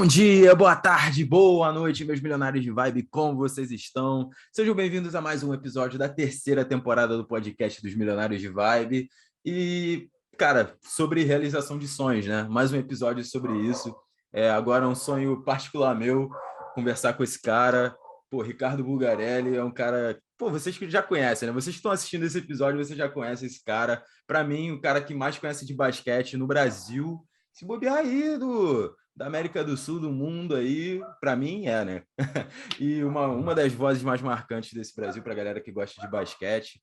Bom dia, boa tarde, boa noite, meus milionários de vibe, como vocês estão? Sejam bem-vindos a mais um episódio da terceira temporada do podcast dos Milionários de Vibe. E, cara, sobre realização de sonhos, né? Mais um episódio sobre isso. Agora é um sonho particular meu, conversar com esse cara. Pô, Ricardo Bulgarelli é um cara... Pô, vocês que já conhecem, né? Vocês que estão assistindo esse episódio, vocês já conhecem esse cara. Para mim, o cara que mais conhece de basquete no Brasil. Se bobear aí da América do Sul, do mundo aí, para mim né? E uma das vozes mais marcantes desse Brasil para a galera que gosta de basquete.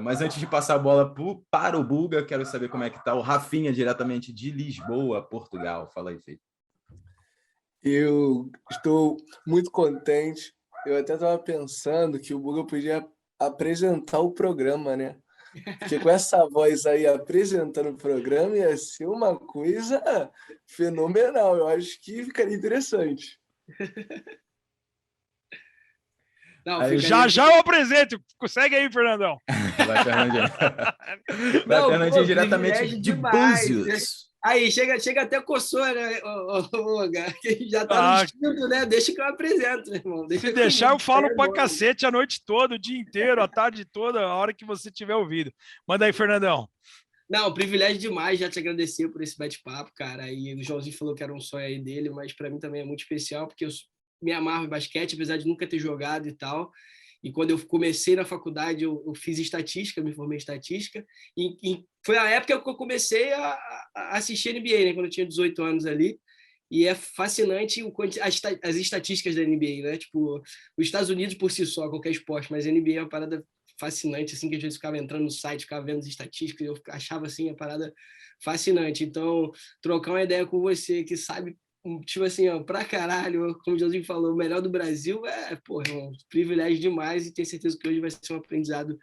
Mas antes de passar a bola para o Bulga, quero saber como é que tá o Rafinha, diretamente de Lisboa, Portugal. Fala aí, Fê. Eu estou muito contente. Eu até estava pensando que o Bulga podia apresentar o programa, né? Porque com essa voz aí apresentando o programa ia ser uma coisa fenomenal. Eu acho que ficaria interessante. Não, aí, já eu apresento. Consegue aí, Fernandão. Vai, Fernandinho. Vai, Fernandinho, diretamente de Búzios. Aí, chega até coçou, né? Que já tá no instinto, né? Deixa que eu apresento, irmão. Se deixar, eu falo pra cacete a noite toda, o dia inteiro, a tarde toda, a hora que você tiver ouvido. Manda aí, Fernandão. Não, privilégio demais, já te agradecer por esse bate-papo, cara. E o Joãozinho falou que era um sonho aí dele, mas para mim também é muito especial, porque eu me amarro em basquete, apesar de nunca ter jogado e tal. E quando eu comecei na faculdade, eu fiz estatística, me formei em estatística, e foi a época que eu comecei a assistir NBA, né, quando eu tinha 18 anos ali, e é fascinante as estatísticas da NBA, né, tipo, os Estados Unidos por si só, qualquer esporte, mas a NBA é uma parada fascinante, assim, que às vezes ficava entrando no site, ficava vendo as estatísticas, e eu achava, assim, a parada fascinante. Então, trocar uma ideia com você que sabe, tipo assim, ó, pra caralho, como o Joãozinho falou, o melhor do Brasil porra, um privilégio demais, e tenho certeza que hoje vai ser um aprendizado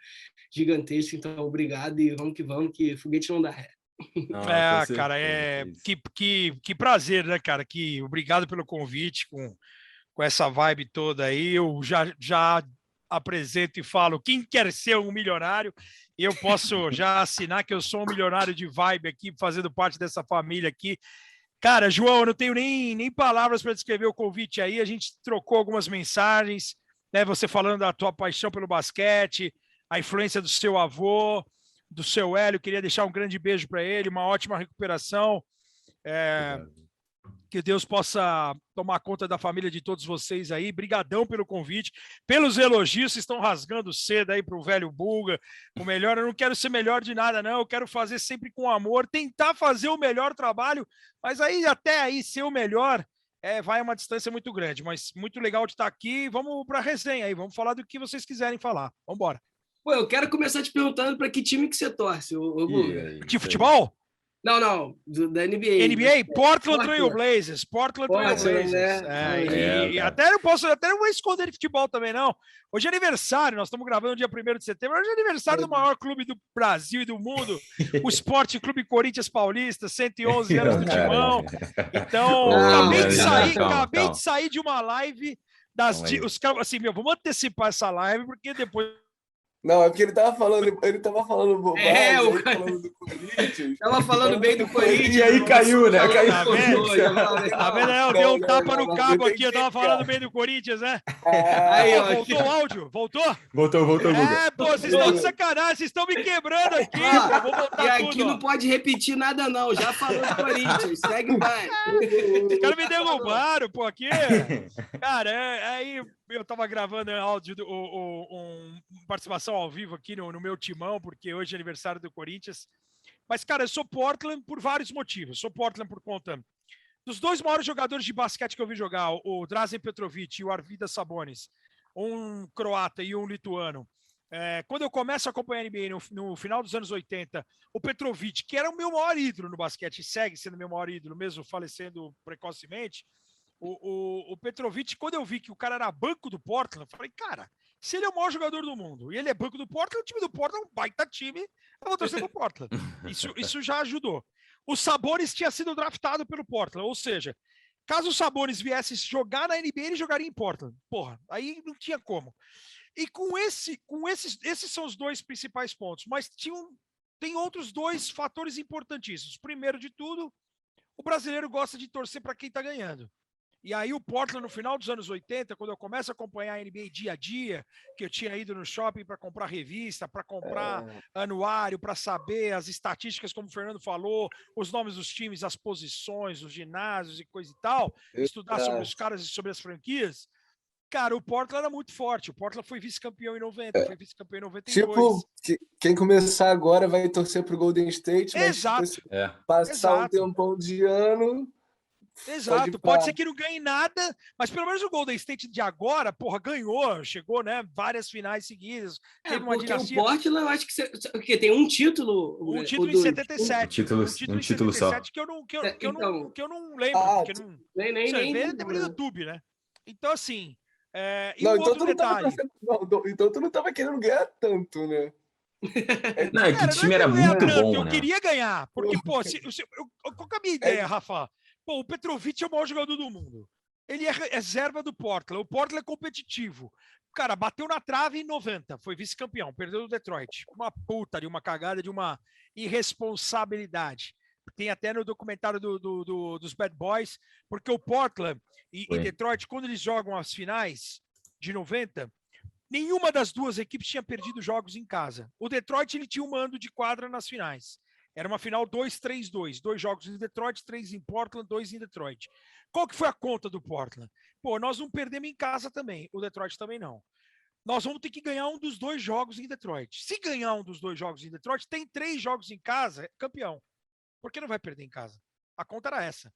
gigantesco. Então, obrigado e vamos, que foguete não dá ré. Cara, que prazer, né, cara? Obrigado pelo convite, com essa vibe toda aí. Eu já apresento e falo, quem quer ser um milionário? Eu posso já assinar que eu sou um milionário de vibe aqui, fazendo parte dessa família aqui. Cara, João, eu não tenho nem palavras para descrever o convite aí. A gente trocou algumas mensagens, né? Você falando da tua paixão pelo basquete, a influência do seu avô, do seu Hélio. Queria deixar um grande beijo para ele, uma ótima recuperação. Que Deus possa tomar conta da família de todos vocês aí. Brigadão pelo convite, pelos elogios. Vocês estão rasgando cedo aí para o velho Bulga. O melhor, eu não quero ser melhor de nada, não. Eu quero fazer sempre com amor, tentar fazer o melhor trabalho, mas aí até aí ser o melhor vai uma distância muito grande. Mas muito legal de estar aqui. Vamos para a resenha aí. Vamos falar do que vocês quiserem falar. Vamos embora. Pô, eu quero começar te perguntando para que time que você torce, Bulga. De futebol? Não, da NBA. NBA, Portland Trail Blazers. Portland Trail Blazers. Né? Até não vou esconder de futebol também, não. Hoje é aniversário, nós estamos gravando no dia 1º de setembro, hoje é aniversário do maior clube do Brasil e do mundo, o Esporte Clube Corinthians Paulista, 111 anos do Timão. Então, acabei de sair de uma live assim, vamos antecipar essa live, porque depois... Não, é porque ele tava falando bobagem, falando do Corinthians. Tava falando bem do Corinthians. E aí caiu, né? Caiu. Tá vendo? Eu dei um tapa no cabo aqui, eu tava falando bem do Corinthians, né? Aí, ó, voltou o áudio? Voltou? Voltou, pô, vocês estão de sacanagem, vocês estão me quebrando aqui. Vou voltar e aqui tudo, não pode repetir nada, não. Já falou do Corinthians, segue mais. Os caras me derrubaram, pô, aqui. Cara, aí eu tava gravando áudio, participação ao vivo aqui no meu timão, porque hoje é aniversário do Corinthians. Mas, cara, eu sou Portland por vários motivos. Sou Portland por conta dos dois maiores jogadores de basquete que eu vi jogar, o Drazen Petrovic e o Arvydas Sabonis, um croata e um lituano. Quando eu começo a acompanhar a NBA no final dos anos 80, o Petrovic, que era o meu maior ídolo no basquete, e segue sendo meu maior ídolo, mesmo falecendo precocemente, o Petrovic, quando eu vi que o cara era banco do Portland, eu falei, cara, se ele é o maior jogador do mundo e ele é banco do Portland, o time do Portland é um baita time, eu vou torcer pro Portland. Isso já ajudou. O Sabonis tinha sido draftado pelo Portland, ou seja, caso o Sabonis viesse jogar na NBA, ele jogaria em Portland. Porra, aí não tinha como. E esses são os dois principais pontos, mas tem outros dois fatores importantíssimos. Primeiro de tudo, o brasileiro gosta de torcer para quem está ganhando. E aí o Portland, no final dos anos 80, quando eu começo a acompanhar a NBA dia a dia, que eu tinha ido no shopping para comprar revista, para comprar anuário, para saber as estatísticas, como o Fernando falou, os nomes dos times, as posições, os ginásios e coisa e tal, estudar sobre os caras e sobre as franquias, cara, o Portland era muito forte. O Portland foi vice-campeão em 90, foi vice-campeão em 92. Tipo, quem começar agora vai torcer pro Golden State, mas Exato. tipo, passar um tempão de ano... Exato, pode ser que não ganhe nada, mas pelo menos o Golden State de agora, porra, ganhou, chegou, né, várias finais seguidas. Teve uma dinastia. O Portland, eu acho que tem um título. Um título em 77. Um título só. Que eu não lembro, porque não... Nem tem no YouTube, né? Então, assim... e não, então, então tu não tava querendo ganhar tanto, né? Não, é que o time era muito bom, eu né? queria ganhar, porque, pô, qual que é a minha ideia, Rafa? Pô, o Petrovic é o maior jogador do mundo. Ele é reserva do Portland. O Portland é competitivo. Cara, bateu na trave em 90. Foi vice-campeão. Perdeu do Detroit. Uma puta de uma cagada, de uma irresponsabilidade. Tem até no documentário dos Bad Boys, porque o Portland e Detroit, quando eles jogam as finais de 90, nenhuma das duas equipes tinha perdido jogos em casa. O Detroit ele tinha um mando de quadra nas finais. Era uma final 2-3-2. 2 jogos em Detroit, 3 em Portland, 2 em Detroit. Qual que foi a conta do Portland? Pô, nós não perdemos em casa também. O Detroit também não. Nós vamos ter que ganhar um dos 2 jogos em Detroit. Se ganhar um dos 2 jogos em Detroit, tem 3 jogos em casa, campeão. Por que não vai perder em casa? A conta era essa.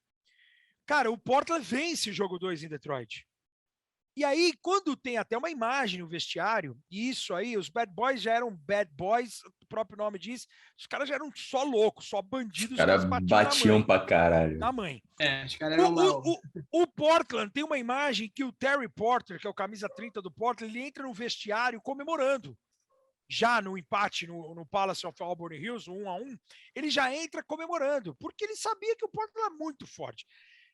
Cara, o Portland vence o jogo 2 em Detroit. E aí, quando tem até uma imagem no vestiário, isso aí, os Bad Boys já eram Bad Boys, o próprio nome diz, os caras já eram só loucos, só bandidos. Os caras batiam pra caralho. Na mãe. Os caras eram mal. O Portland tem uma imagem que o Terry Porter, que é o camisa 30 do Portland, ele entra no vestiário comemorando. Já no empate no Palace of Auburn Hills, 1-1, ele já entra comemorando, porque ele sabia que o Portland era muito forte.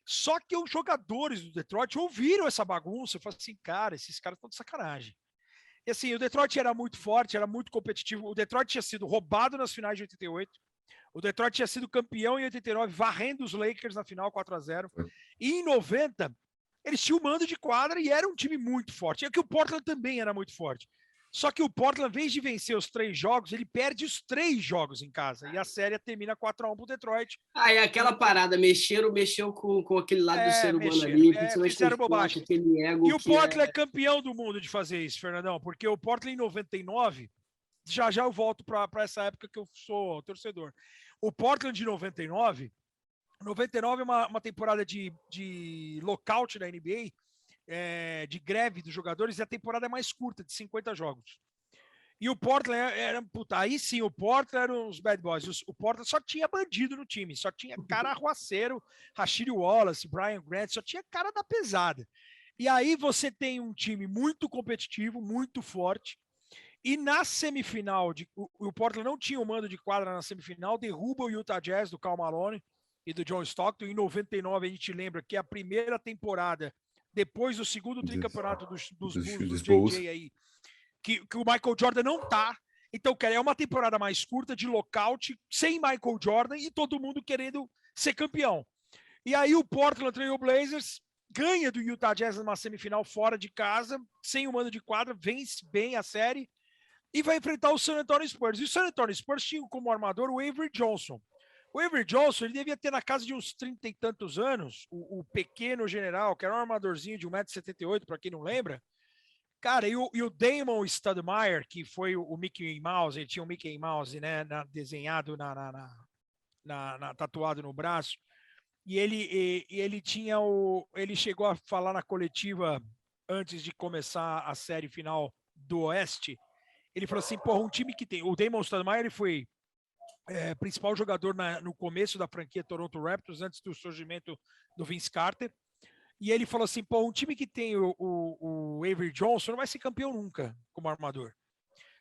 Só que os jogadores do Detroit ouviram essa bagunça e falaram assim, cara, esses caras estão de sacanagem. E assim, o Detroit era muito forte, era muito competitivo. O Detroit tinha sido roubado nas finais de 88. O Detroit tinha sido campeão em 89, varrendo os Lakers na final 4-0. E em 90, eles tinham um mando de quadra e era um time muito forte. É que o Portland também era muito forte. Só que o Portland, em vez de vencer os 3 jogos, ele perde os 3 jogos em casa. E a série termina 4-1 pro Detroit. É aquela parada, mexeu com aquele lado do ser humano ali. Fizeram bobagem. Aquele ego e o Portland é campeão do mundo de fazer isso, Fernandão. Porque o Portland em 99, já eu volto para essa época que eu sou torcedor. O Portland de 99 é uma temporada de lockout da NBA, de greve dos jogadores, e a temporada é mais curta, de 50 jogos. E o Portland era, puta, aí sim, o Portland eram os Bad Boys. O Portland só tinha bandido no time, só tinha cara arruaceiro, Rasheed Wallace, Brian Grant, só tinha cara da pesada. E aí você tem um time muito competitivo, muito forte, e na semifinal, o Portland não tinha o mando de quadra na semifinal, derruba o Utah Jazz do Karl Malone e do John Stockton. Em 99, a gente lembra que é a primeira temporada depois do segundo tricampeonato dos Bulls, JJ aí, que o Michael Jordan não tá. Então, é uma temporada mais curta de lockout, sem Michael Jordan e todo mundo querendo ser campeão. E aí o Portland Trail Blazers ganha do Utah Jazz numa semifinal fora de casa, sem o mando de quadra, vence bem a série e vai enfrentar o San Antonio Spurs. E o San Antonio Spurs tinha como armador o Avery Johnson. O Avery Johnson, ele devia ter na casa de uns 30 e tantos anos, o pequeno general, que era um armadorzinho de 1,78 m, para quem não lembra. Cara, e o Damon Stoudemire, que foi o Mickey Mouse, ele tinha o Mickey Mouse, né, desenhado, tatuado no braço, e ele tinha ele chegou a falar na coletiva, antes de começar a série final do Oeste, ele falou assim, porra, um time que tem... O Damon Stoudemire, ele foi... principal jogador no começo da franquia Toronto Raptors, antes do surgimento do Vince Carter, e ele falou assim, pô, um time que tem o Avery Johnson não vai ser campeão nunca como armador.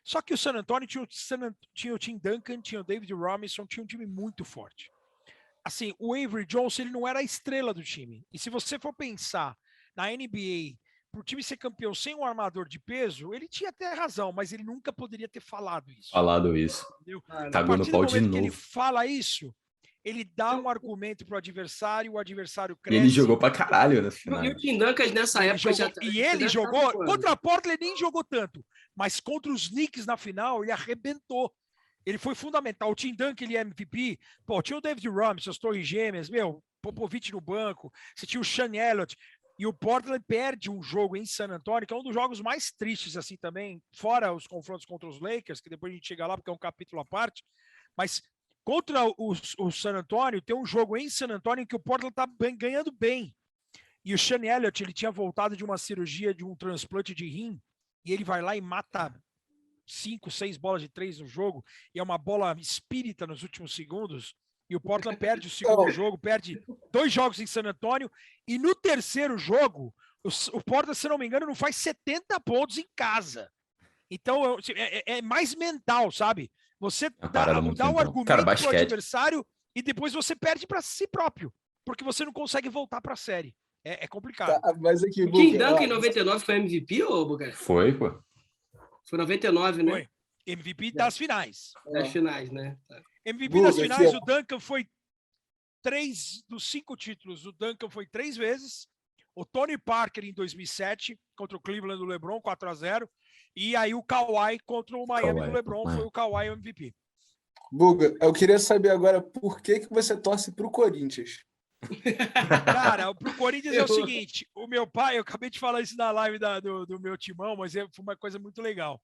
Só que o San Antonio tinha o Tim Duncan, tinha o David Robinson, tinha um time muito forte. Assim, o Avery Johnson, ele não era a estrela do time, e se você for pensar na NBA, para o time ser campeão sem um armador de peso, ele tinha até razão, mas ele nunca poderia ter falado isso. Falado isso. A partir do momento que ele fala isso, ele dá um argumento pro adversário, o adversário E cresce. ele jogou pra caralho na final. E o Tim Duncan nessa época ele jogou contra a Portland, nem jogou tanto, mas contra os Knicks na final, ele arrebentou. Ele foi fundamental. O Tim Duncan, ele é MVP. Pô, tinha o David Robinson, as Torres Gêmeas, Popovich no banco, você tinha o Sean Elliott, e o Portland perde um jogo em San Antonio, que é um dos jogos mais tristes, assim, também, fora os confrontos contra os Lakers, que depois a gente chega lá, porque é um capítulo à parte, mas contra o San Antonio, tem um jogo em San Antonio em que o Portland tá ganhando bem. E o Sean Elliott, ele tinha voltado de uma cirurgia, de um transplante de rim, e ele vai lá e mata 5, 6 bolas de 3 no jogo, e é uma bola espírita nos últimos segundos, e o Portland perde o segundo jogo, perde 2 jogos em San Antonio, e no terceiro jogo, o Portland, se não me engano, não faz 70 pontos em casa. Então, é mais mental, sabe? Você dá um argumento pro adversário e depois você perde para si próprio, porque você não consegue voltar para a série. É complicado. Tá, mas aqui, o Tim Duncan em 99 foi MVP, ou Buga? Foi, pô. Foi 99, né? Foi. MVP das finais. Das finais, né? MVP das finais, o Duncan foi 3 dos 5 títulos. O Duncan foi 3 vezes. O Tony Parker em 2007, contra o Cleveland do LeBron, 4-0. E aí o Kawhi contra o Miami do LeBron, foi o Kawhi MVP. Buga, eu queria saber agora por que você torce pro Corinthians. Cara, pro Corinthians é o seguinte, o meu pai, eu acabei de falar isso na live do meu timão, mas foi uma coisa muito legal.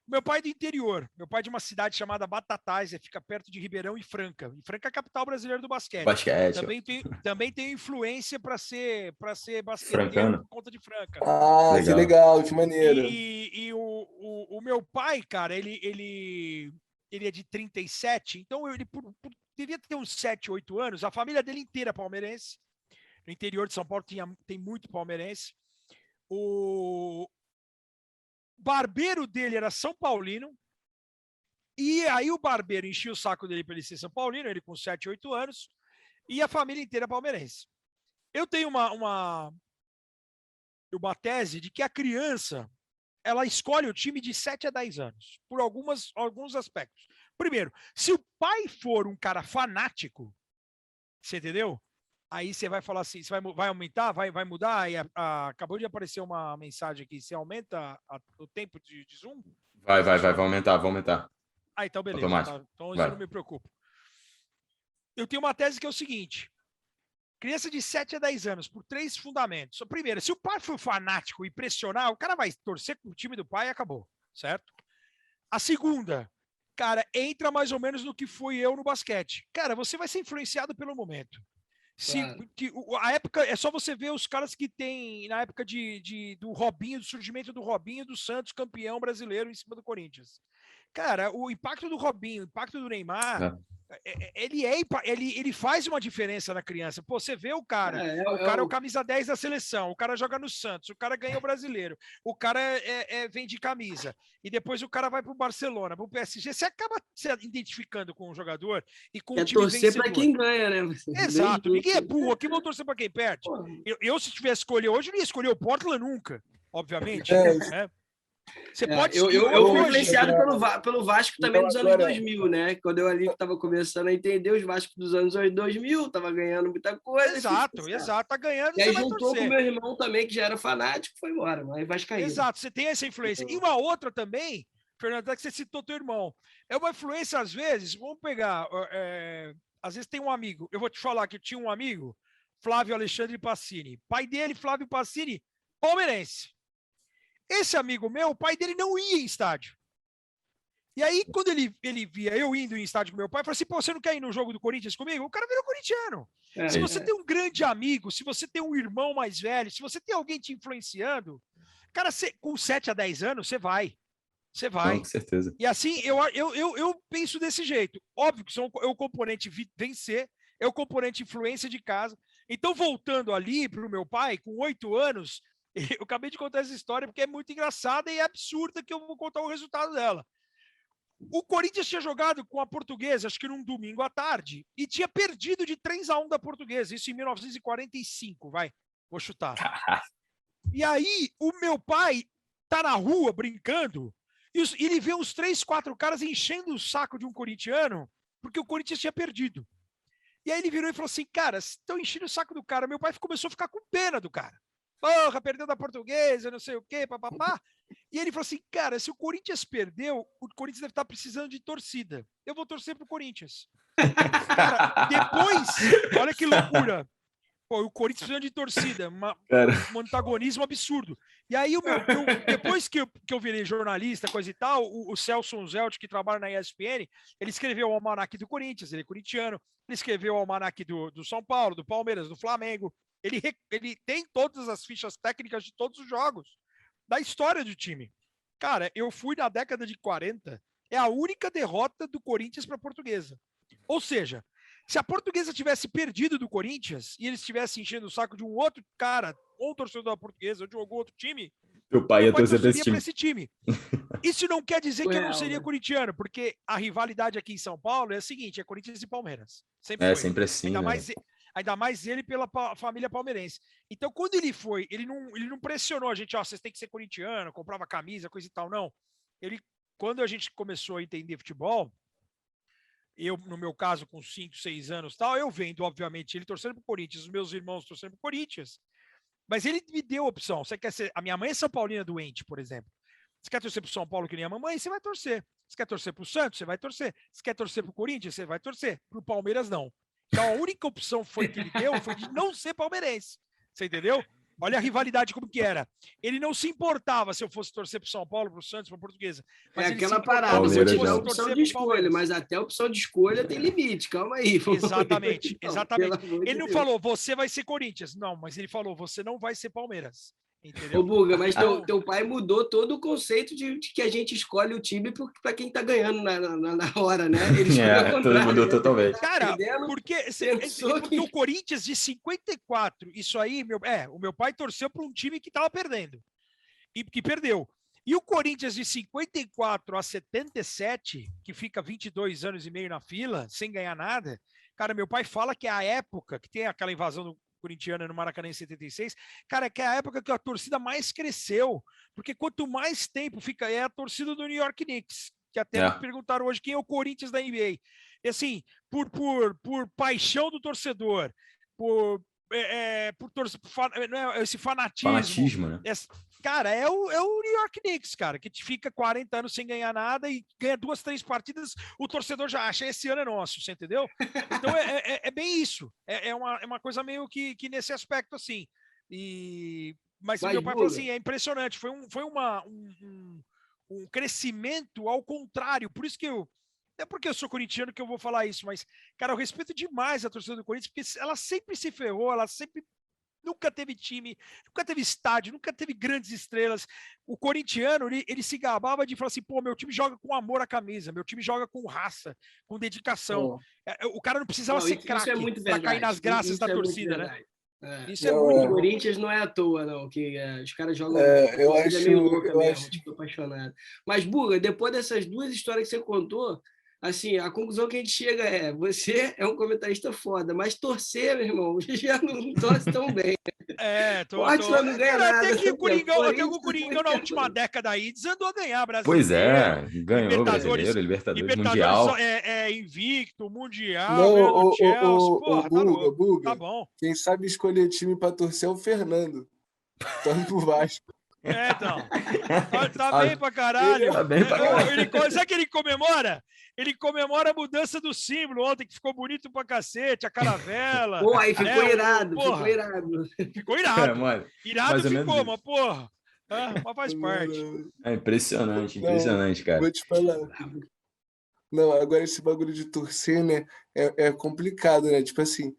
Meu pai é do interior, meu pai é de uma cidade chamada Batatais, fica perto de Ribeirão e Franca. E Franca é a capital brasileira do basquete. Também tem influência para ser basqueteiro por conta de Franca. Ah, legal. Que legal, que maneiro. E o meu pai, cara, ele é de 37, então ele devia ter uns 7, 8 anos. A família dele inteira é palmeirense. No interior de São Paulo tem muito palmeirense. O barbeiro dele era São Paulino, e aí o barbeiro enchia o saco dele para ele ser São Paulino, ele com 7, 8 anos, e a família inteira palmeirense. Eu tenho uma tese de que a criança, ela escolhe o time de 7 a 10 anos, por alguns aspectos. Primeiro, se o pai for um cara fanático, você entendeu? Aí você vai falar assim, você vai aumentar, vai mudar, e acabou de aparecer uma mensagem aqui, você aumenta o tempo de Zoom? Vai aumentar. Ah, então beleza, tá, então eu não me preocupo. Eu tenho uma tese que é o seguinte, criança de 7 a 10 anos, por 3 fundamentos. Primeiro, se o pai for fanático e pressionar, o cara vai torcer com o time do pai e acabou, certo? A segunda, cara, entra mais ou menos no que fui eu no basquete. Cara, você vai ser influenciado pelo momento. A época, é só você ver os caras que tem na época do Robinho, do surgimento do Robinho, do Santos, campeão brasileiro em cima do Corinthians. Cara, o impacto do Robinho, o impacto do Neymar, ele faz uma diferença na criança. Pô, você vê o cara, é o camisa 10 da seleção, o cara joga no Santos, o cara ganha o brasileiro, o cara vende camisa, e depois o cara vai pro Barcelona, pro PSG, você acaba se identificando com o jogador e com o time vencedor. Torcer para quem ganha, né? Exato, ninguém é burro, aqui vou torcer para quem perde. Eu, se tivesse escolher hoje, não ia escolher o Portland nunca, obviamente. Né? Você pode eu fui influenciado pelo Vasco também nos anos 2000, né? Quando eu ali estava começando a entender os Vasco dos anos 2000, estava ganhando muita coisa. Exato, tá ganhando. E aí juntou com o meu irmão também, que já era fanático, foi embora, mas vascaíno. Exato, você tem essa influência. E uma outra também, Fernando, que você citou teu irmão. É uma influência, às vezes, vamos pegar, às vezes tem um amigo, eu vou te falar que eu tinha um amigo, Flávio Alexandre Passini. Pai dele, Flávio Passini, palmeirense. Esse amigo meu, o pai dele não ia em estádio. E aí, quando ele via eu indo em estádio com meu pai, eu falei assim, pô, você não quer ir no jogo do Corinthians comigo? O cara virou corintiano. Se você tem um grande amigo, se você tem um irmão mais velho, se você tem alguém te influenciando, cara, com 7 a 10 anos, você vai. Você vai. Não, com certeza. E assim, eu penso desse jeito. Óbvio que é o componente vencer, é o componente influência de casa. Então, voltando ali para o meu pai, com 8 anos, eu acabei de contar essa história porque é muito engraçada e é absurda que eu vou contar o resultado dela. O Corinthians tinha jogado com a Portuguesa, acho que num domingo à tarde, e tinha perdido de 3-1 da Portuguesa, isso em 1945, vou chutar. E aí, o meu pai tá na rua brincando, e ele vê uns 3, 4 caras enchendo o saco de um corintiano, porque o Corinthians tinha perdido. E aí ele virou e falou assim, cara, estão enchendo o saco do cara. Meu pai começou a ficar com pena do cara. Porra, perdeu da Portuguesa, não sei o quê, papapá. E ele falou assim, cara, se o Corinthians perdeu, o Corinthians deve estar precisando de torcida. Eu vou torcer pro Corinthians. Cara, depois, olha que loucura. Pô, o Corinthians precisando de torcida, um antagonismo absurdo. E aí, depois que eu virei jornalista, coisa e tal, o Celso Zelt, que trabalha na ESPN, ele escreveu o almanaque do Corinthians, ele é corintiano, ele escreveu o almanaque do São Paulo, do Palmeiras, do Flamengo. Ele tem todas as fichas técnicas de todos os jogos da história do time. Cara, eu fui na década de 40, é a única derrota do Corinthians para a Portuguesa. Ou seja, se a Portuguesa tivesse perdido do Corinthians e eles estivessem enchendo o saco de um outro cara, ou torcedor da Portuguesa, ou de algum outro time, meu pai ia torcer para esse time. Isso não quer dizer que eu não seria corintiano, porque a rivalidade aqui em São Paulo é a seguinte, é Corinthians e Palmeiras. Sempre foi. Sempre assim, Ainda mais ele pela família palmeirense. Então, quando ele foi, ele não pressionou a gente, vocês têm que ser corintiano, comprava camisa, coisa e tal, não. Quando a gente começou a entender futebol, eu, no meu caso, com 5, 6 anos, tal, eu vendo, obviamente, ele torcendo pro Corinthians, os meus irmãos torcendo pro Corinthians, mas ele me deu a opção. Você quer ser... A minha mãe é São Paulina doente, por exemplo. Você quer torcer pro São Paulo que nem a mamãe? Você vai torcer. Você quer torcer pro Santos? Você vai torcer. Você quer torcer pro Corinthians? Você vai torcer. Pro Palmeiras, não. Então, a única opção que ele deu foi de não ser palmeirense. Você entendeu? Olha a rivalidade como que era. Ele não se importava se eu fosse torcer para o São Paulo, para o Santos, para a Portuguesa. Mas aquela parada, vou te dar a opção de escolha, mas até a opção de escolha tem limite. Calma aí. Exatamente, exatamente. Ele não falou, você vai ser Corinthians. Não, mas ele falou, você não vai ser Palmeiras. Entendeu? Ô, Buga, mas teu pai mudou todo o conceito de que a gente escolhe o time para quem tá ganhando na hora, né? Ele mudou totalmente. Cara, porque o Corinthians de 54, isso aí, o meu pai torceu para um time que tava perdendo e que perdeu. E o Corinthians de 54 a 77, que fica 22 anos e meio na fila, sem ganhar nada, cara, meu pai fala que é a época que tem aquela invasão do corintiana no Maracanã em 76, cara, que é a época que a torcida mais cresceu, porque quanto mais tempo fica, é a torcida do New York Knicks, que até me perguntaram hoje quem é o Corinthians da NBA. E assim, por paixão do torcedor, por esse fanatismo né? Cara, é o New York Knicks, cara, que fica 40 anos sem ganhar nada e ganha 2, 3 partidas, o torcedor já acha, esse ano é nosso, você entendeu? Então é bem isso. É uma coisa meio que nesse aspecto, assim. Mas meu pai falou assim, é impressionante, foi um crescimento ao contrário, por isso que é porque eu sou corintiano que eu vou falar isso, mas, cara, eu respeito demais a torcida do Corinthians, porque ela sempre se ferrou, ela sempre nunca teve time, nunca teve estádio, nunca teve grandes estrelas. O corintiano, ele se gabava de falar assim, pô, meu time joga com amor à camisa, meu time joga com raça, com dedicação. O cara não precisava ser craque para cair nas graças da torcida, né? Isso é muito. O Corinthians não é à toa, não, que os caras jogam. Eu acho meio louca mesmo, tipo, apaixonado. Mas, Buga, depois dessas duas histórias que você contou, assim, a conclusão que a gente chega é, você é um comentarista foda, mas torcer, meu irmão, já não torce tão bem. Ótimo, não ganha nada. Até que o Coringão na última década aí desandou a ganhar brasileiro. Pois é, ganhou brasileiro, Libertadores, Mundial. Invicto, Mundial, Buga, tá bom. Quem sabe escolher time para torcer é o Fernando. Torce pro Vasco. Então. Tá bem pra caralho. Tá bem pra caralho. Sabe que ele comemora? Ele comemora a mudança do símbolo ontem, que ficou bonito pra cacete, a caravela. Pô, aí ficou irado, Ficou irado. Irado ficou, mas porra. Mas faz parte. É impressionante, cara. Vou te falar. Não, agora esse bagulho de torcer, né? É complicado, né? Tipo assim,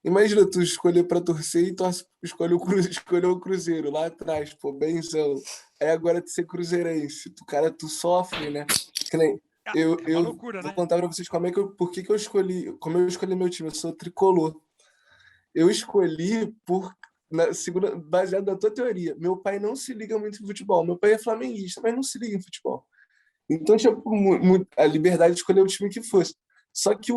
imagina tu escolher pra torcer e escolher o Cruzeiro lá atrás, pô, benzão. Aí agora tu ser cruzeirense, tu sofre, né? Que nem eu loucura, vou né? contar pra vocês como eu escolhi meu time. Eu sou tricolor. Eu escolhi baseado na tua teoria. Meu pai não se liga muito em futebol. Meu pai é flamenguista, mas não se liga em futebol. Então tinha a liberdade de escolher o time que fosse. Só que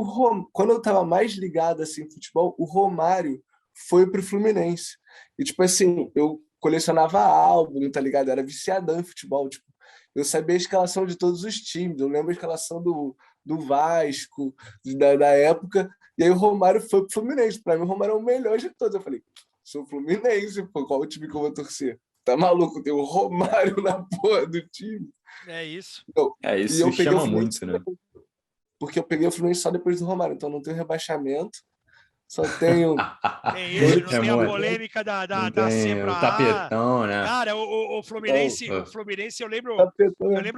quando eu tava mais ligado assim em futebol, o Romário foi pro Fluminense. E tipo assim, eu colecionava álbum, tá ligado? Eu era viciadão em futebol, tipo, eu sabia a escalação de todos os times, eu lembro a escalação do Vasco, da época, e aí o Romário foi pro Fluminense. Para mim, o Romário é o melhor de todos. Eu falei, sou Fluminense, pô, qual o time que eu vou torcer? Tá maluco? Tem o Romário na porra do time. É isso. Então, Isso eu peguei chama o Fluminense muito, né? porque eu peguei o Fluminense só depois do Romário, então não tenho rebaixamento, só tenho... Tem isso, não tem a muito. polêmica Não da tem sempre. o tapetão, né? Cara, o Fluminense, Não. o Fluminense, eu lembro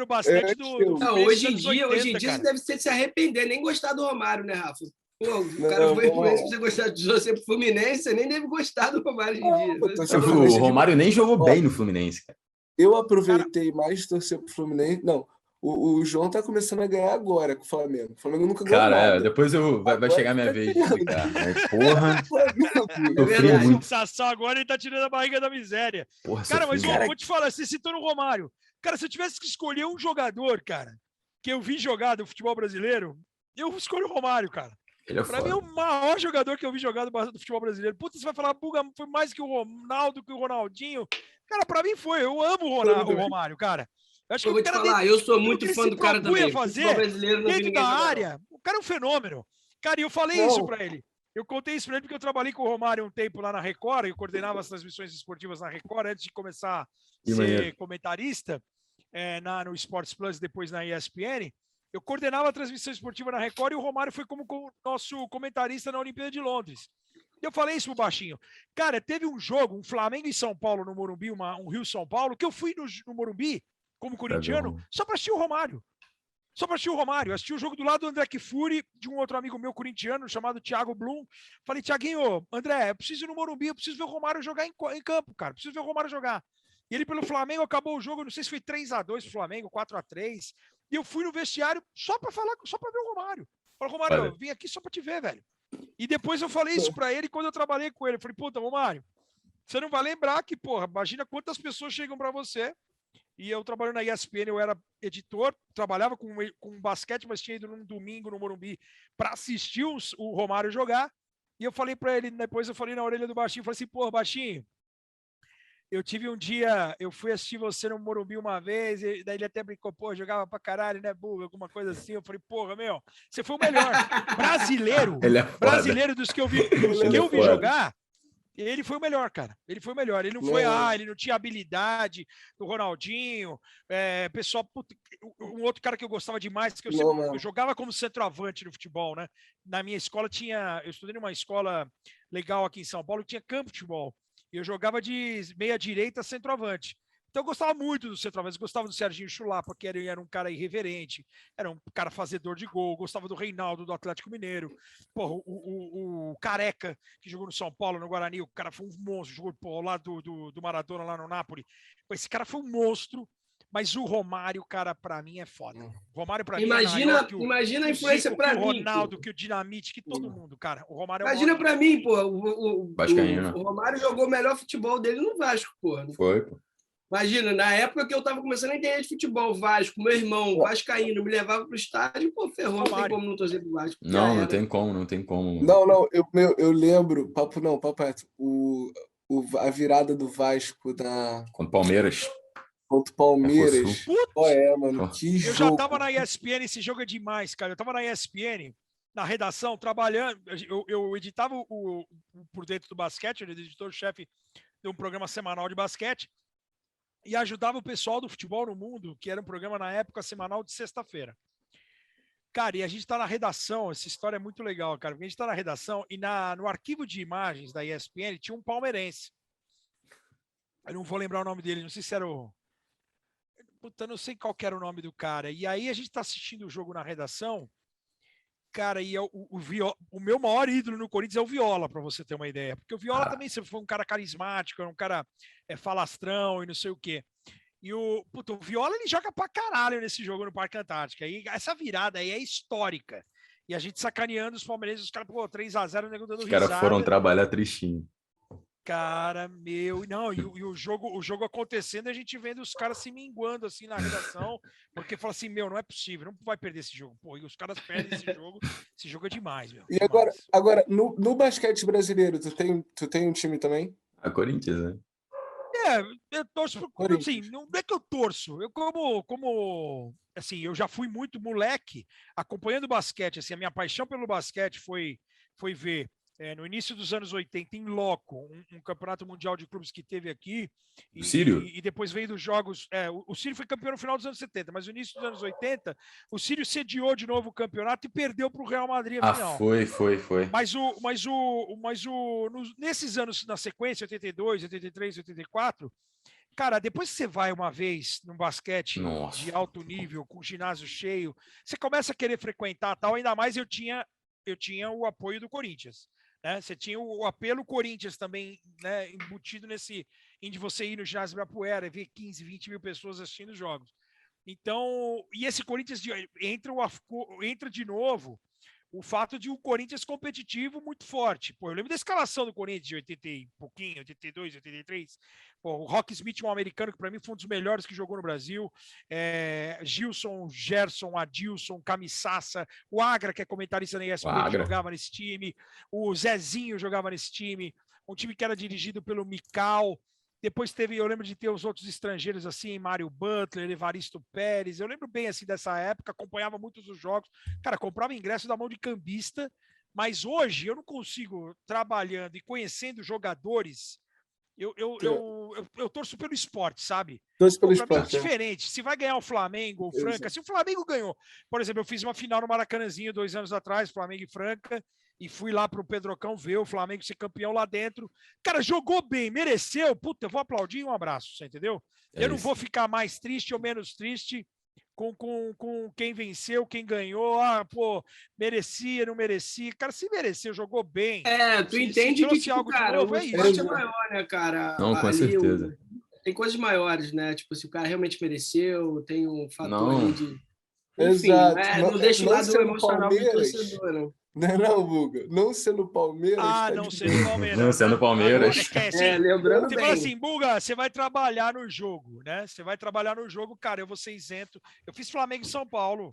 bastante do Não, Fluminense hoje dos em anos dia, 80, hoje em dia você cara. deve se arrepender, nem gostar do Romário, né, Rafa? Pô, o Não, cara foi vamos influência lá. pra você gostar de você pro Fluminense, você nem deve gostar do Romário hoje em dia. Não, tô O Romário nem jogou Ó, bem no Fluminense, cara. Eu aproveitei mais de torcer pro Fluminense. Não, o João tá começando a ganhar agora com o Flamengo. O Flamengo nunca ganhou Cara, nada. depois vai Agora chegar a minha tá vez de ganhando. explicar. Mas, porra, Flamengo. sofri verdade. muito. Sensação agora, ele tá tirando a barriga da miséria. Porra, Cara, mas sofri muito. vou te falar, você citou no Romário. Cara, se eu tivesse que escolher um jogador, cara, que eu vi jogar do futebol brasileiro, eu escolho o Romário, cara. Ele é Pra mim, é foda. o maior jogador que eu vi jogar do futebol brasileiro. Puta, você vai falar, Buga, foi mais que o Ronaldo, que o Ronaldinho. Cara, pra mim foi. Eu amo o Romário, cara. Eu acho que Eu vou o te cara falar, eu sou aquilo muito que ele fã se do cara propunha também. a Futebol fazer brasileiro não vi dentro ninguém da jogar, não. área. O cara é um fenômeno. Cara, e eu falei isso pra ele. Eu contei isso pra ele porque eu trabalhei com o Romário um tempo lá na Record, eu coordenava as transmissões esportivas na Record antes de começar a Que ser maneiro. comentarista no Sports Plus, depois na ESPN. Eu coordenava a transmissão esportiva na Record e o Romário foi como nosso comentarista na Olimpíada de Londres. E eu falei isso pro Baixinho. Cara, teve um jogo, um Flamengo e São Paulo no Morumbi, um Rio-São Paulo, que eu fui no Morumbi, como corintiano, só pra assistir o Romário. Só pra assistir o Romário. Assisti o jogo do lado do André Kfouri, de um outro amigo meu corintiano, chamado Thiago Blum. Falei, Thiaguinho, André, eu preciso ir no Morumbi, eu preciso ver o Romário jogar em campo, cara. Preciso ver o Romário jogar. E ele, pelo Flamengo, acabou o jogo, não sei se foi 3-2 pro Flamengo, 4-3. E eu fui no vestiário só pra ver o Romário. Falei, Romário, eu vim aqui só pra te ver, velho. E depois eu falei isso pra ele quando eu trabalhei com ele. Eu falei, puta, Romário, você não vai lembrar que, porra, imagina quantas pessoas chegam pra você. E eu trabalho na ESPN, eu era editor, trabalhava com basquete, mas tinha ido num domingo no Morumbi pra assistir o Romário jogar. E eu falei pra ele, depois eu falei na orelha do Baixinho, falei assim, porra, Baixinho, eu tive um dia, eu fui assistir você no Morumbi uma vez, e daí ele até brincou, pô, jogava pra caralho, né, Buga, alguma coisa assim. Eu falei, porra, meu, você foi o melhor brasileiro, Ele é foda. brasileiro dos que eu vi foda. jogar. Ele foi o melhor, cara. Ele foi o melhor. Ele não foi, ele não tinha habilidade do Ronaldinho. Pessoal, um outro cara que eu gostava demais, que eu jogava como centroavante no futebol, né? Na minha escola eu estudei numa escola legal aqui em São Paulo, que tinha campo de futebol. E eu jogava de meia-direita centroavante. Então eu gostava muito do centroavante, eu gostava do Serginho Chulapa, que era um cara irreverente, era um cara fazedor de gol, gostava do Reinaldo, do Atlético Mineiro. Porra, o Careca, que jogou no São Paulo, no Guarani, o cara foi um monstro, jogou ao lado do Maradona lá no Napoli. Esse cara foi um monstro, mas o Romário, cara, pra mim é foda. O Romário pra mim é maior que imagina a influência pra mim. o Ronaldo, que o Dinamite, que todo mundo, cara. O Romário imagina pra mim, pô, o Romário jogou o melhor futebol dele no Vasco, pô. Foi, pô. Imagina, na época que eu tava começando a entender de futebol, Vasco, meu irmão, vascaíno, me levava pro estádio, pô, ferrou, não tem como não torcer pro Vasco. Não tem como, não tem como. Não, eu lembro, papo reto, a virada do Vasco contra o Palmeiras. Contra o Palmeiras. Mano, que jogo. Eu já tava na ESPN, esse jogo é demais, cara. Eu tava na ESPN, na redação, trabalhando, eu editava por dentro do basquete, eu era editor-chefe de um programa semanal de basquete, e ajudava o pessoal do futebol no mundo, que era um programa na época semanal de sexta-feira. Cara, e a gente tá na redação, essa história é muito legal, cara, porque a gente tá na redação e no arquivo de imagens da ESPN tinha um palmeirense. Eu não vou lembrar o nome dele, não sei se era Puta, não sei qual que era o nome do cara. E aí a gente tá assistindo o jogo na redação, cara, e o meu maior ídolo no Corinthians é o Viola, para você ter uma ideia. Porque o Viola também sempre foi um cara carismático, um cara falastrão e não sei o quê. E o Viola, ele joga pra caralho nesse jogo no Parque Antártica. E essa virada aí é histórica. E a gente sacaneando os palmeirenses, os caras, 3-0, o nego dando risada. Os caras foram trabalhar tristinho. Cara, não, e o jogo acontecendo, a gente vendo os caras se minguando assim na redação, porque fala assim, não é possível, não vai perder esse jogo. Pô, e os caras perdem esse jogo é demais, meu. E agora no basquete brasileiro, tu tem um time também? A Corinthians, né? Eu torço pro, assim, não é que eu torço, eu assim, eu já fui muito moleque acompanhando basquete, assim, a minha paixão pelo basquete foi ver no início dos anos 80 em loco, um campeonato mundial de clubes que teve aqui, O Sírio? e depois veio dos jogos, o Sírio foi campeão no final dos anos 70, mas no início dos anos 80, o Sírio sediou de novo o campeonato e perdeu para o Real Madrid a final. Foi. Nesses anos na sequência, 82, 83, 84, cara, depois que você vai uma vez num basquete de alto nível, com ginásio cheio, você começa a querer frequentar tal, ainda mais eu tinha o apoio do Corinthians, né? Você tinha o apelo Corinthians também, né, embutido de você ir no ginásio Ibirapuera e ver 15, 20 mil pessoas assistindo os jogos. Então, e esse Corinthians entra de novo o fato de um Corinthians competitivo muito forte. Pô, eu lembro da escalação do Corinthians de 80 e pouquinho, 82, 83. Pô, o Rock Smith, um americano que para mim foi um dos melhores que jogou no Brasil. Gilson, Gerson, Adilson, Camissaça, o Agra, que é comentarista na ESPN, jogava nesse time. O Zezinho jogava nesse time. Um time que era dirigido pelo Mical. Depois eu lembro de ter os outros estrangeiros assim, Mário Butler, Evaristo Pérez. Eu lembro bem assim dessa época, acompanhava muitos dos jogos. Cara, comprava ingresso da mão de cambista, mas hoje eu não consigo, trabalhando e conhecendo jogadores, eu torço pelo esporte, sabe? Torço pelo Pra mim é esporte. diferente. Se vai ganhar o Flamengo ou Franca, se o Flamengo ganhou, por exemplo, eu fiz uma final no Maracanãzinho 2 anos atrás, Flamengo e Franca, e fui lá pro Pedrocão ver o Flamengo ser campeão lá dentro. Cara, jogou bem, mereceu. Puta, eu vou aplaudir e um abraço, você entendeu? Eu não vou ficar mais triste ou menos triste com quem venceu, quem ganhou. Ah, pô, merecia, não merecia. Cara, se mereceu, jogou bem. Tu entende que, tipo, algo cara, de novo, o é esporte isso. é maior, né, cara? Não, com certeza. Tem coisas maiores, né? Tipo, se o cara realmente mereceu, tem um fator Não. ali de... Enfim, Exato. não deixa o Não lado sendo emocional do Palmeiras, torcedor, não. Não, Buga. Não sendo Palmeiras. tá Não de sendo boa. Palmeiras. Não sendo Palmeiras. Agora, Lembrando você bem. fala assim, Buga, você vai trabalhar no jogo, né? Você vai trabalhar no jogo, cara, eu vou ser isento. Eu fiz Flamengo e São Paulo.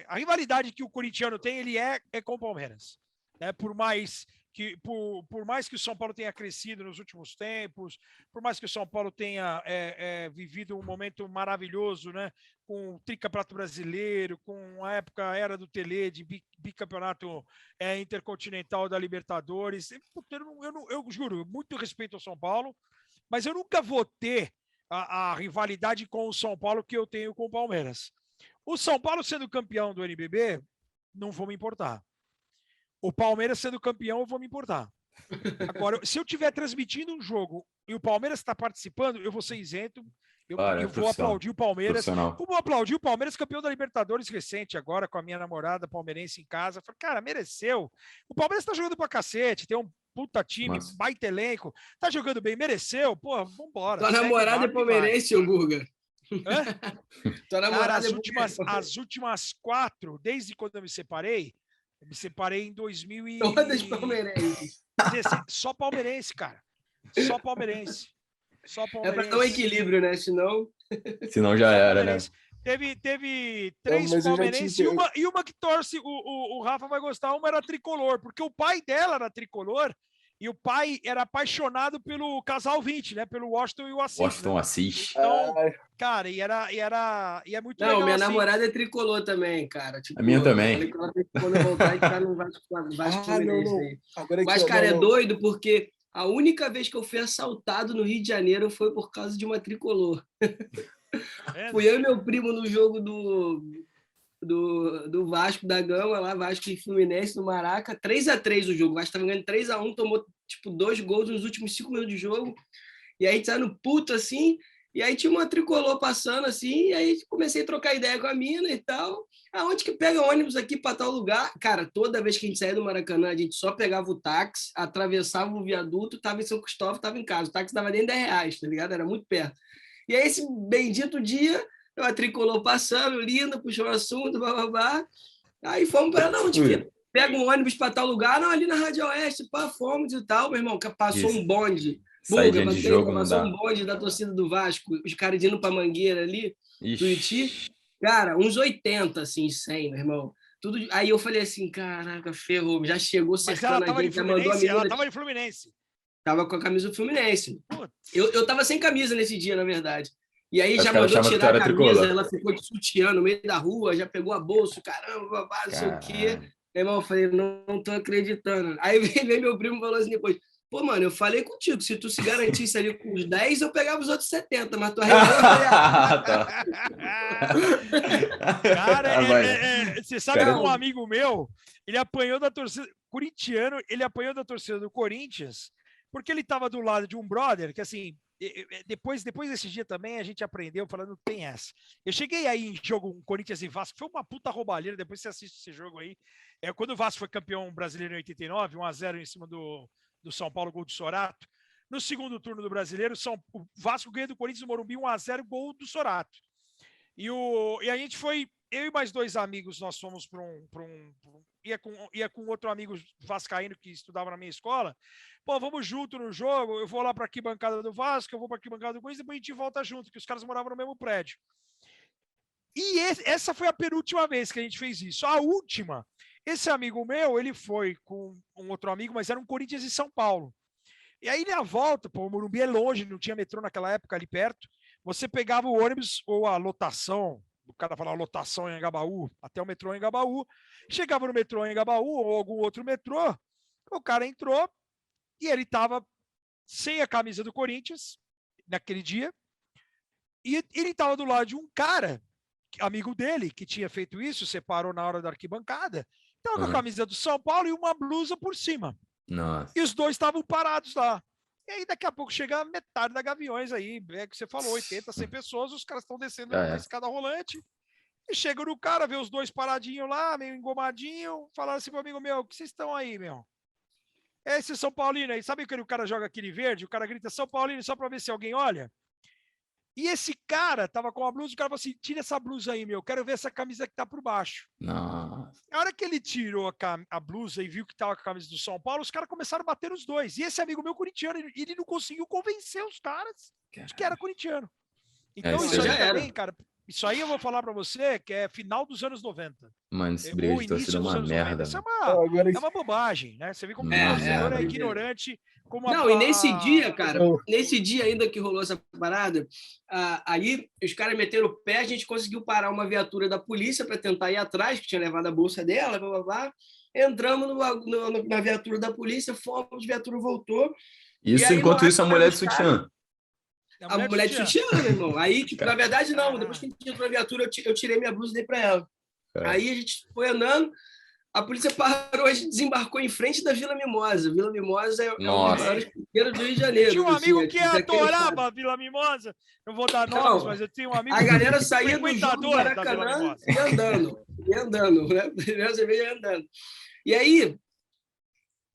A rivalidade que o corintiano tem, ele é com o Palmeiras. Né? Por mais que o São Paulo tenha crescido nos últimos tempos, por mais que o São Paulo tenha vivido um momento maravilhoso, né? Com o tricampeonato brasileiro, com a era do Tele, de bicampeonato intercontinental da Libertadores. Eu juro, muito respeito ao São Paulo, mas eu nunca vou ter a rivalidade com o São Paulo que eu tenho com o Palmeiras. O São Paulo sendo campeão do NBB, não vou me importar. O Palmeiras sendo campeão, eu vou me importar. Agora, se eu estiver transmitindo um jogo e o Palmeiras está participando, eu vou ser isento. Eu vou aplaudir o Palmeiras. Vou aplaudir o Palmeiras, campeão da Libertadores recente, agora com a minha namorada palmeirense em casa. Falei, cara, mereceu. O Palmeiras tá jogando pra cacete, tem um puta time, baita elenco. Tá jogando bem, mereceu. Pô, vambora. Tua namorada é palmeirense, ô Guga? Tua namorada cara, as últimas 4, desde quando eu me separei em 2000 e... Todas palmeirenses. Só palmeirense, cara. Só palmeirense. É para dar um equilíbrio, né? Senão já era, né? Teve 3 palmeirenses e uma que torce, o Rafa vai gostar, uma era tricolor, porque o pai dela era tricolor e o pai era apaixonado pelo casal 20, né? Pelo Washington e o Assis. Washington Assis. Então, cara, e é muito legal. Não, minha assim. namorada é tricolor também, cara. Tipo, a minha também. Quando eu voltar, a gente tá no Vasco Fluminense aí. Mas, cara, é doido porque a única vez que eu fui assaltado no Rio de Janeiro foi por causa de uma tricolor. Fui eu e meu primo no jogo do Vasco da Gama, lá, Vasco e Fluminense, no Maraca. 3-3 o jogo. O Vasco estava ganhando 3-1, tomou tipo 2 gols nos últimos 5 minutos de jogo. E aí a gente saiu puto assim. E aí tinha uma tricolor passando assim. E aí comecei a trocar ideia com a mina e tal. Aonde que pega ônibus aqui para tal lugar? Cara, toda vez que a gente saía do Maracanã, a gente só pegava o táxi, atravessava o viaduto, tava em São Cristóvão, tava em casa. O táxi dava nem R$10, tá ligado? Era muito perto. E aí esse bendito dia, a tricolor passando, linda, puxou o assunto, bababá. Aí fomos para onde que pega um ônibus para tal lugar? Não, ali na Rádio Oeste, pá, fomos e tal, meu irmão. Passou um bonde. Saída de jogo não dá. Um bonde da torcida do Vasco, os caras indo para Mangueira ali, Tuiuti. Cara, uns 80, assim, 100, meu irmão. Tudo... Aí eu falei assim, caraca, ferrou, já chegou cercando a gente, já mandou a menina... Ela tava de Fluminense. Tava com a camisa do Fluminense. Putz. Eu tava sem camisa nesse dia, na verdade. E aí Os já caras mandou chamam que tu tirar era a camisa, tricolor. ela ficou de sutiã no meio da rua, já pegou a bolsa, caramba, babá, não sei o quê. Caralho. Meu irmão, eu falei, não tô acreditando. Aí veio meu primo e falou assim depois, pô, mano, eu falei contigo, se tu se garantisse ali com os 10, eu pegava os outros 70, mas tu arregou. Tá. Cara, Mas- você sabe Cara- que um amigo meu, ele apanhou da torcida corintiano, ele apanhou da torcida do Corinthians, porque ele estava do lado de um brother, que assim, depois desse dia também a gente aprendeu falando, tem essa. Eu cheguei aí em jogo um Corinthians e Vasco, foi uma puta roubalheira, depois você assiste esse jogo aí. Quando o Vasco foi campeão brasileiro em 89, 1-0 em cima do São Paulo, gol do Sorato. No segundo turno do Brasileiro, o Vasco ganha do Corinthians no Morumbi 1-0, gol do Sorato. E a gente foi, eu e mais 2 amigos, nós fomos para ia com outro amigo vascaíno que estudava na minha escola. Pô, vamos junto no jogo, eu vou lá para a arquibancada do Vasco, eu vou para a arquibancada do Corinthians, depois a gente volta junto, que os caras moravam no mesmo prédio. E essa foi a penúltima vez que a gente fez isso. A última, esse amigo meu, ele foi com um outro amigo, mas era um Corinthians e São Paulo. E aí, na volta, pô, o Morumbi é longe, não tinha metrô naquela época ali perto, você pegava o ônibus ou a lotação, o cara falava lotação em Engabaú, até o metrô em Engabaú, chegava no metrô em Engabaú ou algum outro metrô, o cara entrou e ele estava sem a camisa do Corinthians naquele dia, e ele estava do lado de um cara, amigo dele, que tinha feito isso, separou na hora da arquibancada, estava com a camisa do São Paulo e uma blusa por cima. Nossa. E os dois estavam parados lá. E aí, daqui a pouco, chega a metade da Gaviões aí, que você falou, 80, 100 pessoas, os caras estão descendo na escada rolante, e chega no cara, vê os dois paradinhos lá, meio engomadinho, falaram assim pro amigo meu, o que vocês estão aí, meu? Esse São Paulino aí, sabe quando o cara joga aquele verde, o cara grita São Paulino só pra ver se alguém olha? E esse cara tava com a blusa, o cara falou assim, tira essa blusa aí, meu, quero ver essa camisa que tá por baixo. Nossa. A hora que ele tirou a blusa e viu que tava com a camisa do São Paulo, os caras começaram a bater os dois. E esse amigo meu corintiano, ele não conseguiu convencer os caras de que era corintiano. Então isso isso aí já era. também, cara, isso aí eu vou falar pra você que é final dos anos 90. Mano, esse briga Ou de torcida é início dos uma anos merda. 90. Isso Agora, é uma bobagem, né? Você vê como o É, torcedor é é. ignorante. Como Não, e nesse dia, cara, Não. nesse dia ainda que rolou essa parada, aí os caras meteram o pé, a gente conseguiu parar uma viatura da polícia para tentar ir atrás, que tinha levado a bolsa dela, blá, blá, blá. Entramos na viatura da polícia, fomos, a viatura voltou. Isso, E aí, enquanto na isso, a hora mulher que de os sutiã. A mulher de sutiã, meu irmão. Aí, tipo, na verdade, não. Depois que a gente entrou na viatura, eu tirei minha blusa e dei para ela. Aí a gente foi andando, a polícia parou, a gente desembarcou em frente da Vila Mimosa. Vila Mimosa é um dos Nossa. maiores pinheiros do Rio de Janeiro. Tinha um assim, amigo que pra quem não sabe. adorava a Vila Mimosa. Não vou dar nomes, Não, mas eu tinha um amigo A galera saía do jogo do frequentador da Vila Maracanã Mimosa. e andando, né? Primeiro você veio andando. E aí,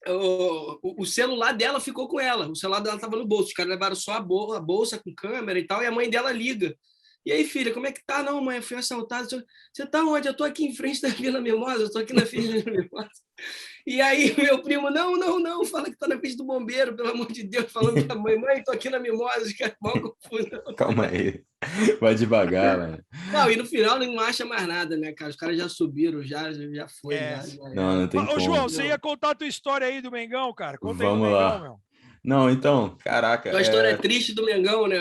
o celular dela ficou com ela. O celular dela estava no bolso. Os caras levaram só a bolsa com câmera e tal, e a mãe dela liga. E aí, filha, como é que tá? Não, mãe, eu fui assaltada. Você tá onde? Eu tô aqui em frente da Vila Mimosa, eu tô aqui na frente da Vila Mimosa. E aí, meu primo, não, fala que tá na frente do bombeiro, pelo amor de Deus, falando pra mãe, tô aqui na Mimosa, cara, mal confusão. Calma aí. Vai devagar, mano. Não, e no final não acha mais nada, né, cara? Os caras já subiram, já foi. É. Já Não tem Ô, como. João, você ia contar a tua história aí do Mengão, cara. Conta aí do Vamos Mengão, lá. meu. Não, então, caraca. A história é triste do Mengão, né?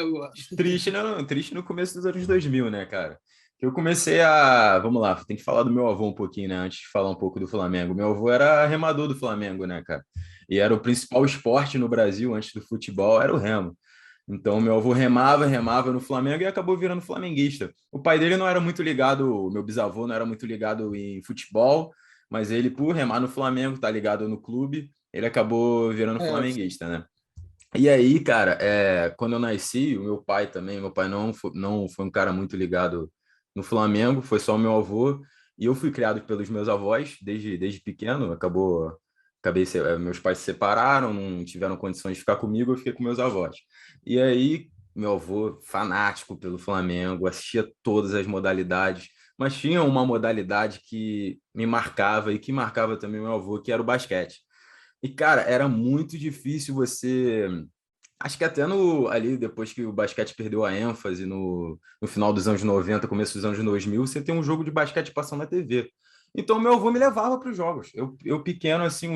Triste no começo dos anos 2000, né, cara? Eu comecei a... Vamos lá, tem que falar do meu avô um pouquinho, né? Antes de falar um pouco do Flamengo. Meu avô era remador do Flamengo, né, cara? E era o principal esporte no Brasil, antes do futebol, era o remo. Então, meu avô remava no Flamengo e acabou virando flamenguista. O pai dele não era muito ligado, meu bisavô não era muito ligado em futebol, mas ele, por remar no Flamengo, tá ligado no clube, ele acabou virando flamenguista, né? E aí, cara, quando eu nasci, o meu pai também, meu pai não foi um cara muito ligado no Flamengo, foi só o meu avô, e eu fui criado pelos meus avós desde pequeno, meus pais se separaram, não tiveram condições de ficar comigo, eu fiquei com meus avós. E aí, meu avô, fanático pelo Flamengo, assistia todas as modalidades, mas tinha uma modalidade que me marcava e que marcava também meu avô, que era o basquete. E, cara, era muito difícil você... Acho que até ali, depois que o basquete perdeu a ênfase no final dos anos 90, começo dos anos 2000, você tem um jogo de basquete passando na TV. Então, meu avô me levava para os jogos. Eu pequeno, assim,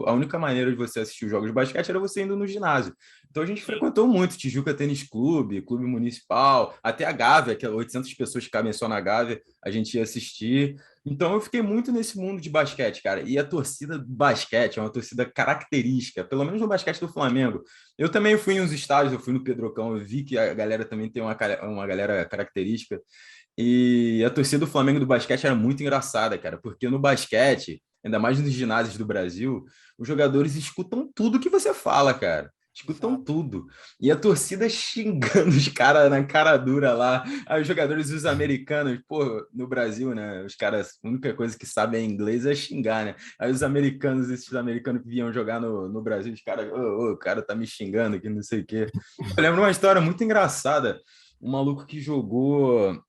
a única maneira de você assistir os jogos de basquete era você indo no ginásio. Então, a gente frequentou muito Tijuca Tênis Clube, Clube Municipal, até a Gávea, que é 800 pessoas que cabem só na Gávea, a gente ia assistir. Então, eu fiquei muito nesse mundo de basquete, cara. E a torcida do basquete é uma torcida característica, pelo menos no basquete do Flamengo. Eu também fui em uns estádios, eu fui no Pedrocão, eu vi que a galera também tem uma galera característica. E a torcida do Flamengo do basquete era muito engraçada, cara, porque no basquete, ainda mais nos ginásios do Brasil, os jogadores escutam tudo que você fala, cara. Escutam Exato. tudo. E a torcida xingando os caras na cara dura lá. Aí os jogadores, os americanos, pô, no Brasil, né? Os caras, a única coisa que sabem em inglês é xingar, né? Aí os americanos, esses americanos que vinham jogar no Brasil, os caras, o cara tá me xingando aqui, não sei o quê. Eu lembro uma história muito engraçada. Um maluco que jogou.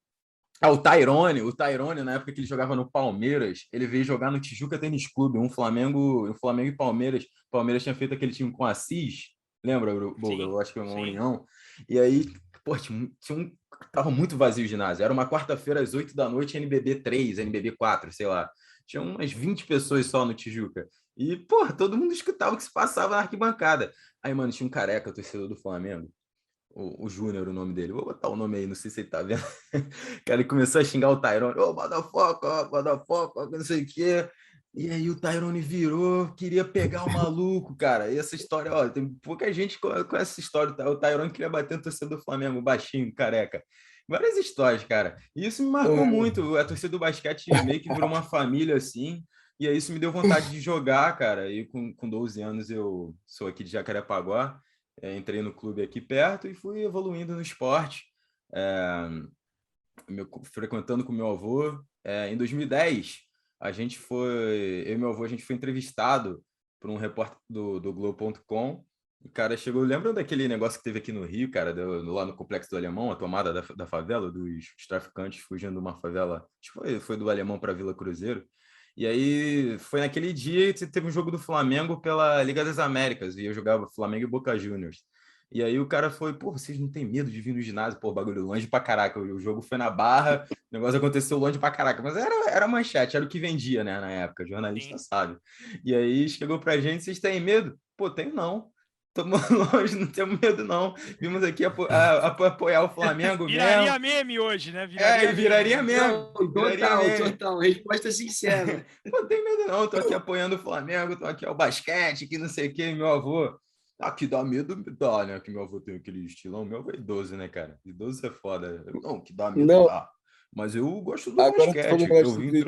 O Tyrone, na época que ele jogava no Palmeiras, ele veio jogar no Tijuca Tênis Clube, um Flamengo e Palmeiras. O Palmeiras tinha feito aquele time com a Assis, lembra, Boga? Eu acho que é uma união. E aí, pô, tava muito vazio o ginásio. Era uma quarta-feira às 8 da noite, NBB 3, NBB 4, sei lá. Tinha umas 20 pessoas só no Tijuca. E, pô, todo mundo escutava o que se passava na arquibancada. Aí, mano, tinha um careca, torcedor do Flamengo. O Júnior, o nome dele. Vou botar o nome aí, não sei se ele tá vendo. Cara, ele começou a xingar o Tyrone. Ô, motherfucker, não sei o quê. E aí o Tyrone virou, queria pegar o maluco, cara. E essa história, ó, tem pouca gente com essa história. O Tyrone queria bater no torcedor do Flamengo, baixinho, careca. Várias histórias, cara. E isso me marcou muito. A torcida do basquete meio que virou uma família, assim. E aí isso me deu vontade de jogar, cara. E com 12 anos eu sou aqui de Jacarepaguá. Entrei no clube aqui perto e fui evoluindo no esporte, frequentando com meu avô. Em 2010, eu e meu avô, a gente foi entrevistado por um repórter do Globo.com. O cara chegou, lembra daquele negócio que teve aqui no Rio, cara, lá no Complexo do Alemão, a tomada da favela, dos traficantes fugindo de uma favela, acho que foi do Alemão para Vila Cruzeiro. E aí, foi naquele dia que teve um jogo do Flamengo pela Liga das Américas, e eu jogava Flamengo e Boca Juniors. E aí o cara foi, pô, vocês não têm medo de vir no ginásio? Pô, bagulho longe pra caraca, o jogo foi na Barra, o negócio aconteceu longe pra caraca, mas era manchete, era o que vendia, né, na época, o jornalista sabe. E aí chegou pra gente, vocês têm medo? Pô, tenho não. Estamos longe, não temos medo, não. Vimos aqui apoiar o Flamengo Viraria mesmo. Meme hoje, né? Viraria mesmo. Total. Resposta sincera. Pô, não tem medo, não. Tô aqui apoiando o Flamengo, tô aqui ao basquete, que não sei o que, meu avô. Que dá medo, dá, né? Que meu avô tem aquele estilão. Meu avô é idoso, né, cara? Idoso é foda. Não, que dá medo, Não. dá. Mas eu gosto do Agora basquete. Eu vim,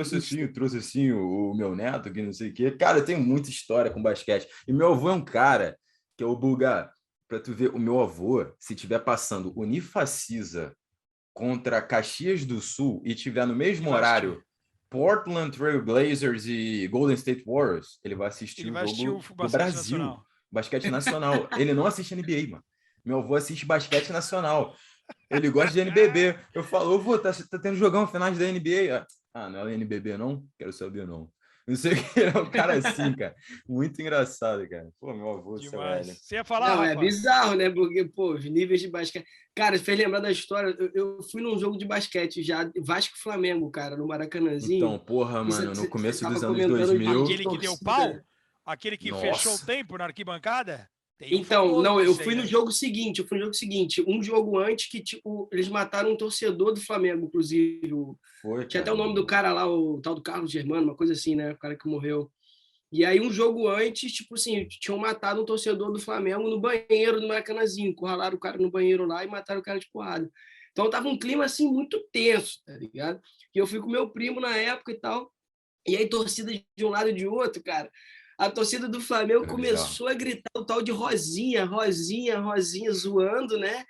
trouxe assim o meu neto, que não sei o quê. Cara, eu tenho muita história com basquete. E meu avô é um cara que é o Buga. Pra tu ver, o meu avô, se tiver passando Unifacisa contra Caxias do Sul e tiver no mesmo horário Portland Trail Blazers e Golden State Warriors, ele vai assistir o jogo do Brasil. Nacional. Basquete nacional. Ele não assiste NBA, mano. Meu avô assiste basquete nacional. Ele gosta de NBB. Eu falo, vô, tá tendo jogão finais da NBA? Não é NBB, não? Quero saber, não. Não sei o que, ele é um cara assim, cara. Muito engraçado, cara. Pô, meu avô, seu velho. Você ia falar, não, é bizarro, né? Porque, pô, os níveis de basquete... Cara, fez lembrar da história. Eu fui num jogo de basquete já, Vasco e Flamengo, cara, no Maracanãzinho. Então, porra, mano, no começo dos anos 2000... Aquele que deu pau? Aquele que fechou o tempo na arquibancada? Então, não, eu fui no jogo seguinte. Um jogo antes que, tipo, eles mataram um torcedor do Flamengo, inclusive. Tinha até o nome do cara lá, o tal do Carlos Germano, uma coisa assim, né? O cara que morreu. E aí, um jogo antes, tipo assim, tinham matado um torcedor do Flamengo no banheiro do Maracanãzinho. Encurralaram o cara no banheiro lá e mataram o cara de porrada. Então, tava um clima, assim, muito tenso, tá ligado? E eu fui com meu primo na época e tal. E aí, torcida de um lado e de outro, cara. A torcida do Flamengo começou a gritar o tal de Rosinha, zoando, né?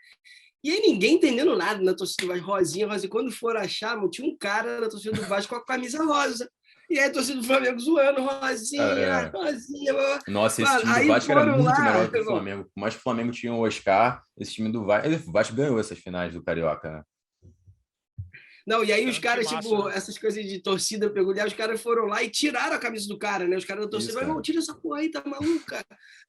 E aí ninguém entendendo nada na torcida do Vasco, Rosinha. Quando foram achar, tinha um cara na torcida do Vasco com a camisa rosa. E aí a torcida do Flamengo zoando, Rosinha. Nossa, esse time do Vasco era muito melhor que o Flamengo. Por mais que o Flamengo tinha o Oscar, esse time do Vasco... O Vasco ganhou essas finais do Carioca, né? Não, e aí os caras, tipo, essas coisas de torcida peculiar, os caras foram lá e tiraram a camisa do cara, né? Os caras da torcida, não, tira essa porra aí, tá maluca?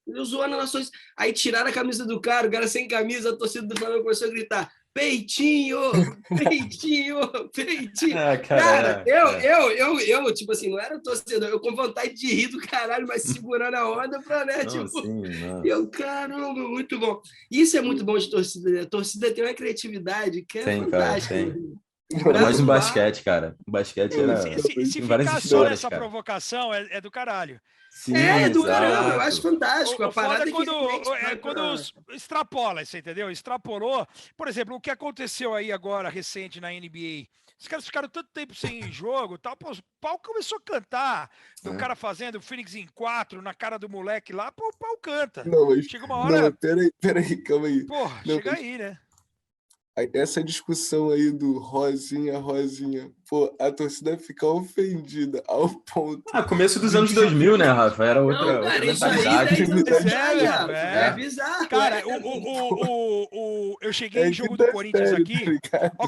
Eu zoando nas suas... Aí tiraram a camisa do cara, o cara sem camisa, a torcida do Flamengo começou a gritar, peitinho, peitinho, peitinho. Cara, Eu, tipo assim, não era torcedor, eu com vontade de rir do caralho, mas segurando a onda pra, né, não, tipo... sim, não. Eu, caramba, muito bom. Isso é muito bom de torcida, né? A torcida tem uma criatividade que é Tem, cara, fantástica. tem. O Ainda mais no lá- basquete, cara. O basquete era... Se Tem várias ficar só histórias, nessa cara. provocação, é do caralho. Sim, É do caramba, eu acho exato. fantástico. O A foda parada é que realmente quando extrapola, você entendeu? Extrapolou. Por exemplo, o que aconteceu aí agora, recente, na NBA. Os caras ficaram tanto tempo sem jogo, tal, pô, o pau começou a cantar. Do cara fazendo o Phoenix em 4 na cara do moleque lá, pô, o pau canta. Não, mas... Chega uma Não, hora, mas peraí, calma aí. porra, Não, chega aí, né? essa discussão aí do Rosinha, Rosinha, pô, a torcida fica ofendida ao ponto. Começo dos anos 2000, né, Rafa? Era Não, outra cara, isso aí mentalidade. 10 anos Pois atrás já. é. É bizarro. Cara, é. eu cheguei em jogo do quinta Corinthians série, aqui. tá ligado? Ó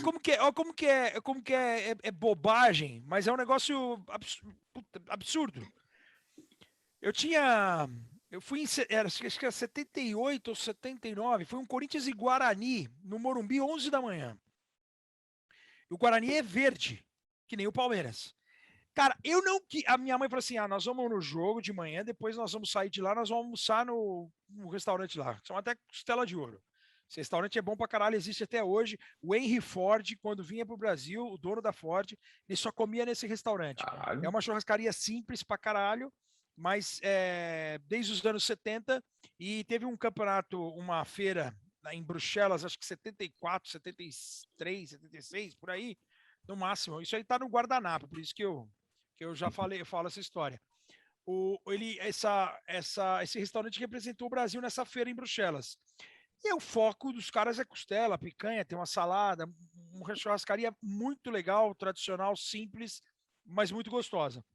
como que é bobagem, mas é um negócio absurdo. Eu fui em, acho que era 78 ou 79, foi um Corinthians e Guarani, no Morumbi, 11 da manhã. E o Guarani é verde, que nem o Palmeiras. Cara, a minha mãe falou assim, nós vamos no jogo de manhã, depois nós vamos sair de lá, nós vamos almoçar no restaurante lá, chama até Costela de Ouro. Esse restaurante é bom pra caralho, existe até hoje. O Henry Ford, quando vinha pro Brasil, o dono da Ford, ele só comia nesse restaurante. Caralho. É uma churrascaria simples pra caralho, mas desde os anos 70, e teve um campeonato, uma feira em Bruxelas, acho que 74, 73, 76, por aí, no máximo. Isso aí tá no guardanapo, por isso que eu já falei, eu falo essa história. Esse restaurante representou o Brasil nessa feira em Bruxelas. E o foco dos caras é costela, picanha, tem uma salada, uma churrascaria muito legal, tradicional, simples, mas muito gostosa.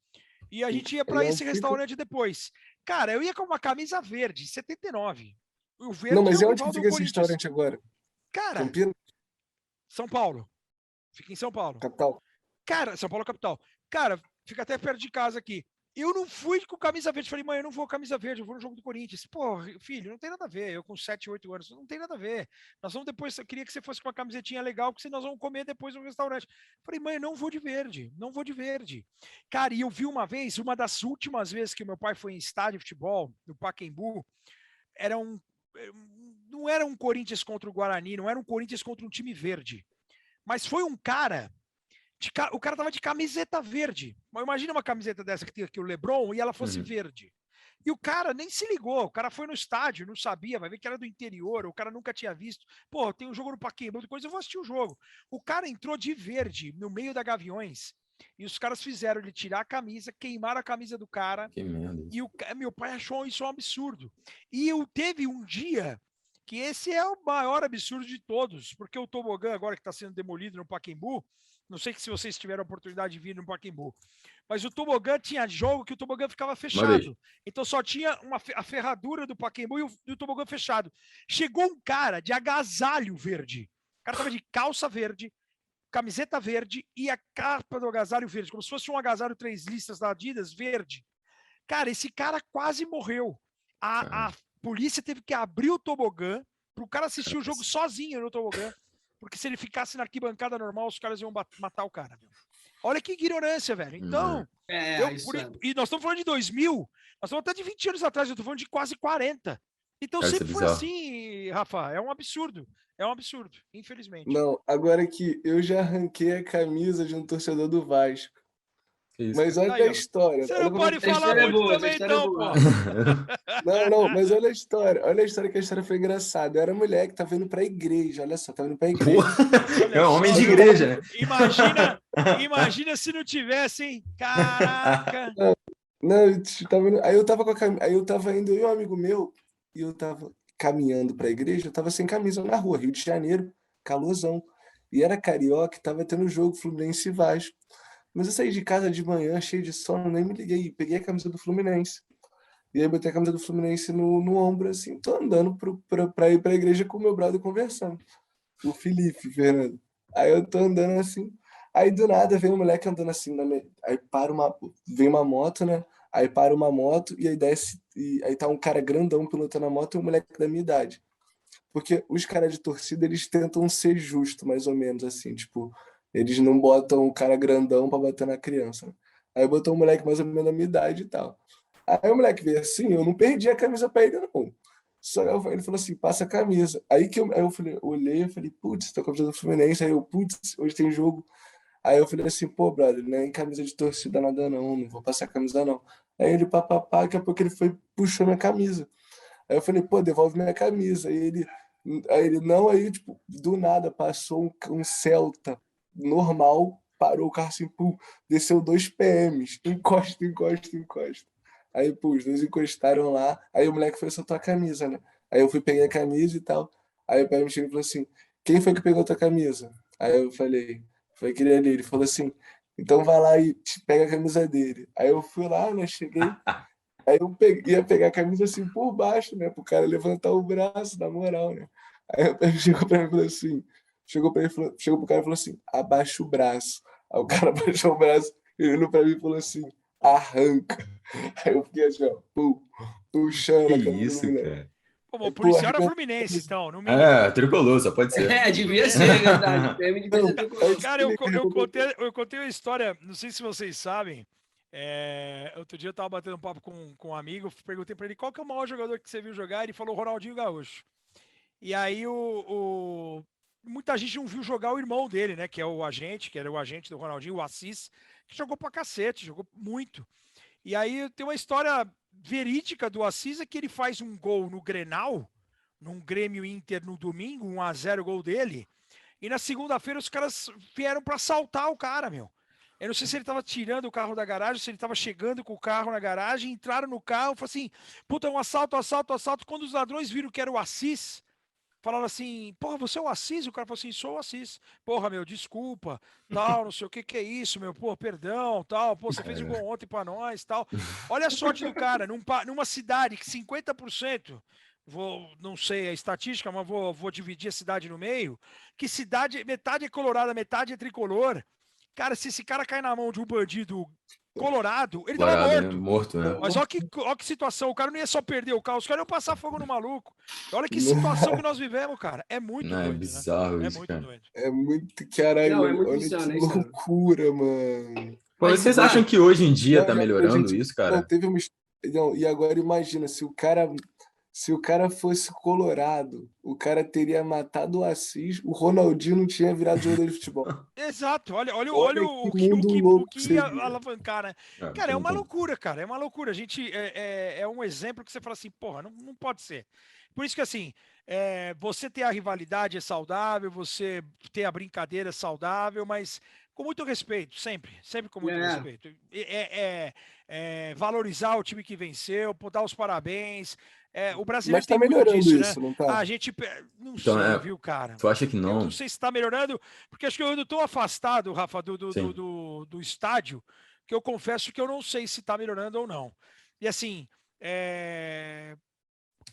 E a gente ia para esse restaurante depois. Cara, eu ia com uma camisa verde, 79. O verde Não, mas é o onde que rival do fica esse Corinthians. restaurante agora? Cara, Campinas, São Paulo. Fica em São Paulo. capital? Cara, São Paulo capital. Cara, fica até perto de casa aqui. Eu não fui com camisa verde. Falei, mãe, eu não vou com camisa verde, eu vou no jogo do Corinthians. Pô, filho, não tem nada a ver. Eu com 7, 8 anos, não tem nada a ver. Nós vamos depois, eu queria que você fosse com uma camisetinha legal, porque nós vamos comer depois no restaurante. Falei, mãe, eu não vou de verde, não vou de verde. Cara, e eu vi uma vez, uma das últimas vezes que meu pai foi em estádio de futebol, no Pacaembu, não era um Corinthians contra o Guarani, não era um Corinthians contra um time verde. Mas foi um cara... O cara tava de camiseta verde. Mas imagina uma camiseta dessa que tem aqui o LeBron e ela fosse verde. E o cara nem se ligou. O cara foi no estádio, não sabia, vai ver que era do interior, o cara nunca tinha visto. Pô, tem um jogo no Pacaembu, depois eu vou assistir o jogo. O cara entrou de verde no meio da Gaviões e os caras fizeram ele tirar a camisa, queimaram a camisa do cara. Que merda. E meu pai achou isso um absurdo. E teve um dia que esse é o maior absurdo de todos, porque o tobogã agora que está sendo demolido no Pacaembu, não sei se vocês tiveram a oportunidade de vir no Pacaembu, mas o tobogã tinha jogo que o tobogã ficava fechado. Então só tinha a ferradura do Pacaembu e o tobogã fechado. Chegou um cara de agasalho verde. O cara tava de calça verde, camiseta verde e a capa do agasalho verde, como se fosse um agasalho 3 listas da Adidas verde. Cara, esse cara quase morreu. A polícia teve que abrir o tobogã para o cara assistir o jogo sozinho no tobogã. Porque se ele ficasse na arquibancada normal, os caras iam matar o cara. Meu. Olha que ignorância, velho. Então, e nós estamos falando de 2000, nós estamos até de 20 anos atrás, eu estou falando de quase 40. Então sempre foi assim, Rafa, é um absurdo. É um absurdo, infelizmente. Não, agora que eu já arranquei a camisa de um torcedor do Vasco. Isso. Mas olha Aí, a história. Você não pode falar muito também, então, pô. Não, mas olha a história. Olha a história, que a história foi engraçada. Eu era mulher que tava indo pra igreja. Olha só, tava indo pra igreja. É um homem de igreja, né? Imagina se não tivesse, hein? Caraca! Não, aí eu tava com a camisa. Aí eu tava indo, eu e um amigo meu, e eu tava caminhando pra igreja, eu tava sem camisa na rua, Rio de Janeiro, calorzão. E era carioca, tava tendo jogo Fluminense e Vasco. Mas eu saí de casa de manhã, cheio de sono, nem me liguei. Peguei a camisa do Fluminense. E aí botei a camisa do Fluminense no ombro, assim. Tô andando pra ir pra igreja com o meu brother conversando. O Felipe, Fernando. Aí eu tô andando assim. Aí do nada vem um moleque andando assim. Aí vem uma moto, né? Aí para uma moto e aí desce. E aí tá um cara grandão pilotando a moto e um moleque da minha idade. porque os caras de torcida, eles tentam ser justos, mais ou menos, assim, tipo, eles não botam o cara grandão pra bater na criança, né? Aí botou um moleque mais ou menos da minha idade e tal. Aí o moleque veio assim, eu não perdi a camisa pra ele, não. Só ele falou assim, passa a camisa. Aí eu falei, olhei, eu falei, putz, tá com a camisa do Fluminense. Aí eu, putz, hoje tem jogo. Aí eu falei assim, pô, brother, não é em camisa de torcida nada não vou passar a camisa não. Aí ele, papapá, daqui a pouco ele foi, puxou minha camisa. Aí eu falei, pô, devolve minha camisa. Aí ele não, aí, tipo, do nada, passou um Celta normal, parou o carro assim, pum, desceu 2 PMs, encosta, encosta, encosta. Aí, pô, os dois encostaram lá, aí o moleque foi soltar a camisa, né? Aí eu fui pegar a camisa e tal, aí o PM chegou e falou assim, quem foi que pegou a tua camisa? Aí eu falei, foi aquele ali, ele falou assim, então vai lá e pega a camisa dele. Aí eu fui lá, né, cheguei, aí eu ia pegar a camisa assim por baixo, né? Pro cara levantar o braço, na moral, né? Aí o cara chegou pra mim e falou assim: chegou pro cara e falou assim: abaixa o braço. Aí o cara abaixou o braço, ele olhou pra mim e falou assim: arranca. Aí eu fiquei assim, ó, puxando Que a camisa do isso, moleque. cara. Pô, mas o Aí, pô, policial era arrebentou. Fluminense, então, no mínimo. Tricolor, só pode ser. Devia ser, é verdade. O PM devia ser tricolor. Cara, eu contei uma história, não sei se vocês sabem. Outro dia eu tava batendo um papo com um amigo, perguntei pra ele qual que é o maior jogador que você viu jogar, ele falou Ronaldinho Gaúcho. E aí muita gente não viu jogar o irmão dele, né, que era o agente do Ronaldinho, o Assis, que jogou pra cacete, jogou muito. E aí tem uma história verídica do Assis, é que ele faz um gol no Grenal, num Grêmio Inter no domingo, 1-0 gol dele, e na segunda-feira os caras vieram pra assaltar o cara, meu. Eu não sei se ele tava tirando o carro da garagem, se ele tava chegando com o carro na garagem, entraram no carro, falaram assim, puta, um assalto, assalto, assalto. Quando os ladrões viram que era o Assis, falaram assim, porra, você é o Assis? O cara falou assim, sou o Assis. Porra, meu, desculpa, tal, não sei o que que é isso, meu, pô, perdão, tal, pô, você fez um gol ontem pra nós, tal. Olha a sorte do cara, numa cidade que 50%, não sei a estatística, mas vou dividir a cidade no meio, que cidade, metade é colorada, metade é tricolor. Cara, se esse cara cair na mão de um bandido colorado, ele tava Colorado, né? morto. Morto, né? Mas olha que situação, o cara não ia só perder o carro, os caras iam passar fogo no maluco. Olha que situação que nós vivemos, cara. É muito Não, é doido, né? bizarro É isso, muito cara. doido. É muito, caralho, Não, é muito olha que insano, hein, cara? loucura, mano. Pô, Mas, vocês acham mano, que hoje em dia Não, tá e agora, melhorando gente, isso, não, cara? teve uma. Não, e agora imagina, se o cara fosse colorado, o cara teria matado o Assis, o Ronaldinho não tinha virado jogador de futebol. Exato, olha Olha que o mundo o louco que ia seria. alavancar, né? Não Cara, é tem uma como. loucura, cara. É uma loucura. A gente é um exemplo que você fala assim, porra, não pode ser. Por isso que assim, você ter a rivalidade é saudável, você ter a brincadeira é saudável, mas com muito respeito, sempre com muito é. respeito. Valorizar o time que venceu, pô, dar os parabéns. O brasileiro Mas tá tem muito melhorando disso, né? isso, não tá? A gente não Então, sei, viu, cara? tu acha que Eu não não? sei se está melhorando, porque acho que eu ando tão afastado, Rafa, Sim. do estádio, que eu confesso que eu não sei se está melhorando ou não. E assim,